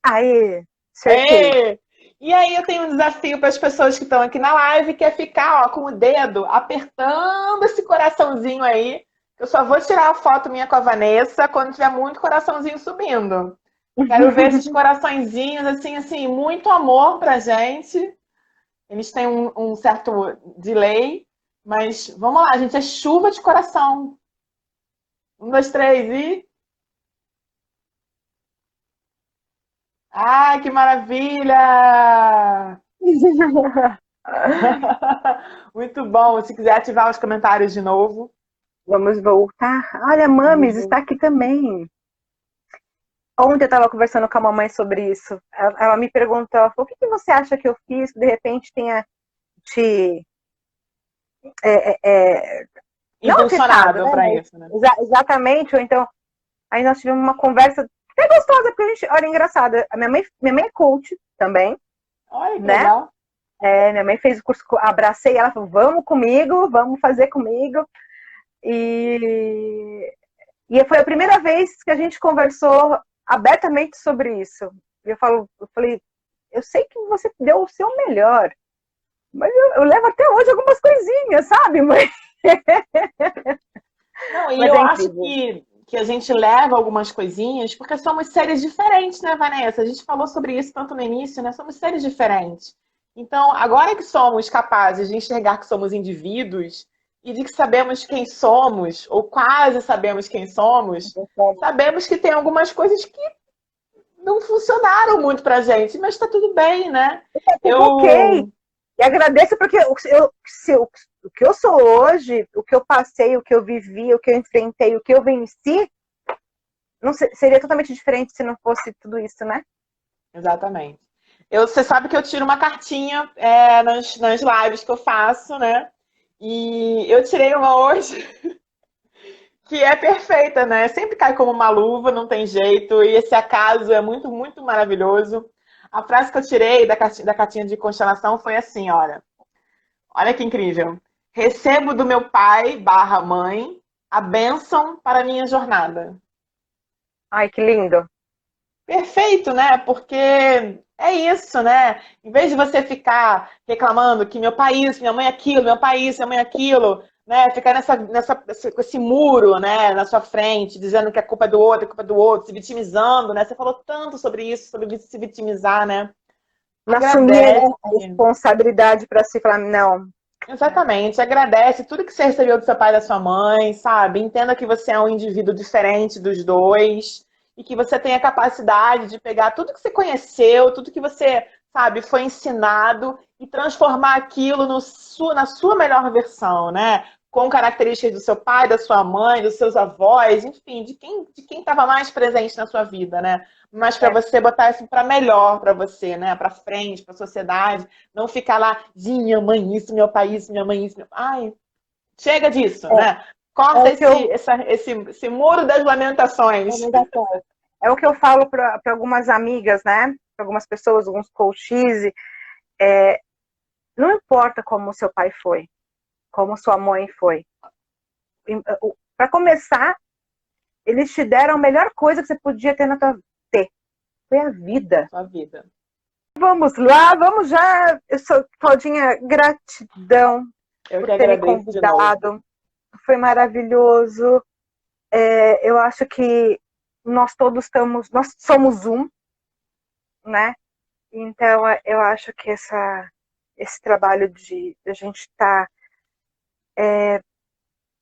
Aí, acertei. Ê! E aí eu tenho um desafio para as pessoas que estão aqui na live, que é ficar com o dedo apertando esse coraçãozinho aí. Eu só vou tirar a foto minha com a Vanessa quando tiver muito coraçãozinho subindo. Quero ver esses coraçõezinhos, assim, muito amor pra gente. Eles têm um certo delay, mas vamos lá, gente, é chuva de coração. 1, 2, 3 e... Ai, que maravilha! Muito bom. Se quiser ativar os comentários de novo. Vamos voltar. Olha, Mames está aqui também. Ontem eu estava conversando com a mamãe sobre isso. Ela me perguntou, ela falou, o que você acha que eu fiz que de repente tenha te... não afetado, Impulsionado né? para isso, né? Exatamente. Ou então, aí nós tivemos uma conversa até gostosa, porque a gente, olha, engraçado. A minha mãe é coach também, Olha que né? legal. Minha mãe fez o curso, abracei ela, falou, vamos comigo, vamos fazer comigo. E foi a primeira vez que a gente conversou abertamente sobre isso. Eu falei, eu sei que você deu o seu melhor, mas eu levo até hoje algumas coisinhas, sabe, mãe? Não, e Mas eu é acho incrível. que a gente leva algumas coisinhas porque somos seres diferentes, né, Vanessa? A gente falou sobre isso tanto no início, né? Somos seres diferentes. Então, agora que somos capazes de enxergar que somos indivíduos e de que sabemos quem somos, ou quase sabemos quem somos, sabemos que tem algumas coisas que não funcionaram muito pra gente, mas tá tudo bem, né? Ok. Eu. E agradeço porque o que eu sou hoje, o que eu passei, o que eu vivi, o que eu enfrentei, o que eu venci, não seria totalmente diferente se não fosse tudo isso, né? Exatamente. Você sabe que eu tiro uma cartinha nas lives que eu faço, né? E eu tirei uma hoje que é perfeita, né? Sempre cai como uma luva, não tem jeito. E esse acaso é muito, muito maravilhoso. A frase que eu tirei da cartinha de constelação foi assim, olha. Olha que incrível. Recebo do meu pai barra mãe a bênção para a minha jornada. Ai, que lindo. Perfeito, né? Porque é isso, né? Em vez de você ficar reclamando que meu país, minha mãe é aquilo, meu país, minha mãe é aquilo, né? Ficar com esse muro, né, na sua frente, dizendo que a culpa é culpa do outro, se vitimizando, né? Você falou tanto sobre isso, sobre se vitimizar, né? Não assumir, Agradece. né, a responsabilidade para si falar, não. Exatamente, agradece tudo que você recebeu do seu pai e da sua mãe, sabe? Entenda que você é um indivíduo diferente dos dois e que você tenha capacidade de pegar tudo que você conheceu, tudo que você, sabe, foi ensinado e transformar aquilo na sua melhor versão, né? Com características do seu pai, da sua mãe, dos seus avós, enfim, de quem estava mais presente na sua vida, né? Mas para você botar isso para melhor para você, né? Para frente, para a sociedade, não ficar lá, minha mãe isso, meu pai isso, minha mãe isso. Ai, chega disso, né? Corta esse muro das lamentações. É o que eu falo para algumas amigas, né? Para algumas pessoas, alguns coaches. Não importa como seu pai foi, como sua mãe foi. Para começar, eles te deram a melhor coisa que você podia ter na tua vida. Foi a vida. Sua vida. Vamos lá, vamos já. Claudinha, gratidão por ter me convidado. Foi maravilhoso. Eu acho que nós todos nós somos um, né? Então, eu acho que esse trabalho de a gente estar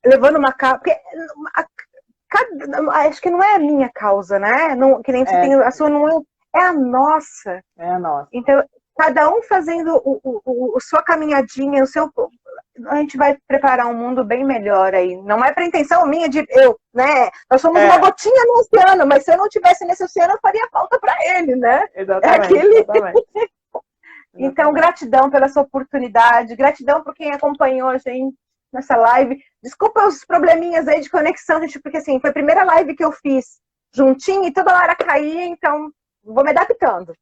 levando uma causa. Acho que não é a minha causa, né? Não, que nem você tem a sua, não é a nossa. É a nossa. Então, cada um fazendo a sua caminhadinha, a gente vai preparar um mundo bem melhor aí. Não é para intenção minha né? Nós somos uma gotinha no oceano, mas se eu não tivesse nesse oceano, eu faria falta para ele, né? Exatamente. Exatamente. Então, gratidão pela sua oportunidade, gratidão por quem acompanhou a gente nessa live. Desculpa os probleminhas aí de conexão, gente, porque assim, foi a primeira live que eu fiz juntinho e toda hora caía, então vou me adaptando.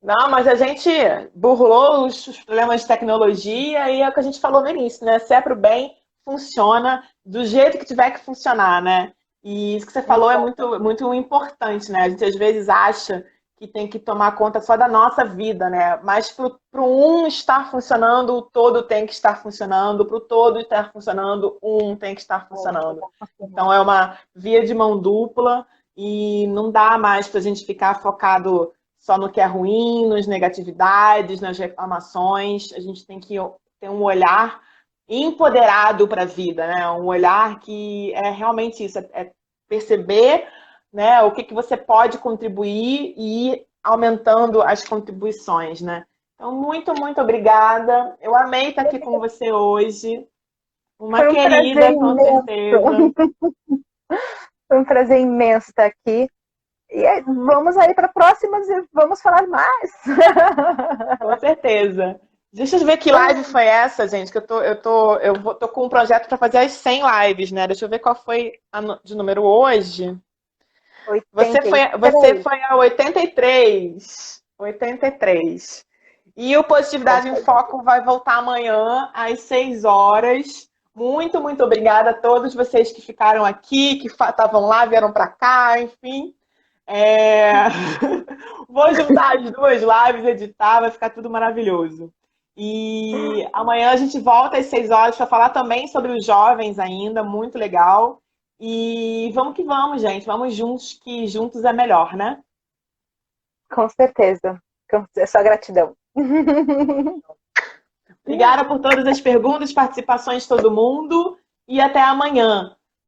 Não, mas a gente burlou os problemas de tecnologia e é o que a gente falou no início, né? Se é pro bem, funciona do jeito que tiver que funcionar, né? E isso que você falou é muito, muito importante, né? A gente às vezes acha que tem que tomar conta só da nossa vida, né? Mas para um estar funcionando, o todo tem que estar funcionando. Para o todo estar funcionando, um tem que estar funcionando. Então é uma via de mão dupla e não dá mais para a gente ficar focado só no que é ruim, nas negatividades, nas reclamações. A gente tem que ter um olhar empoderado para a vida, né? Um olhar que é realmente isso, é perceber, né, o que você pode contribuir e ir aumentando as contribuições, né? Então, muito, muito obrigada. Eu amei estar aqui com você hoje. Uma querida, com certeza. Foi um prazer imenso estar aqui. E vamos aí para próximas e vamos falar mais. Com certeza. Deixa eu ver que live foi essa, gente, que eu tô com um projeto para fazer as 100 lives, né? Deixa eu ver qual foi a de número hoje. 83. Você foi a 83. 83. E o Positividade em Foco vai voltar amanhã às 6 horas. Muito, muito obrigada a todos vocês que ficaram aqui, que estavam lá, vieram para cá, enfim. Vou juntar as duas lives, editar, vai ficar tudo maravilhoso. E amanhã a gente volta às 6 horas para falar também sobre os jovens ainda, muito legal. E vamos que vamos, gente. Vamos juntos, que juntos é melhor, né? Com certeza. É só gratidão. Obrigada por todas as perguntas, participações de todo mundo. E até amanhã.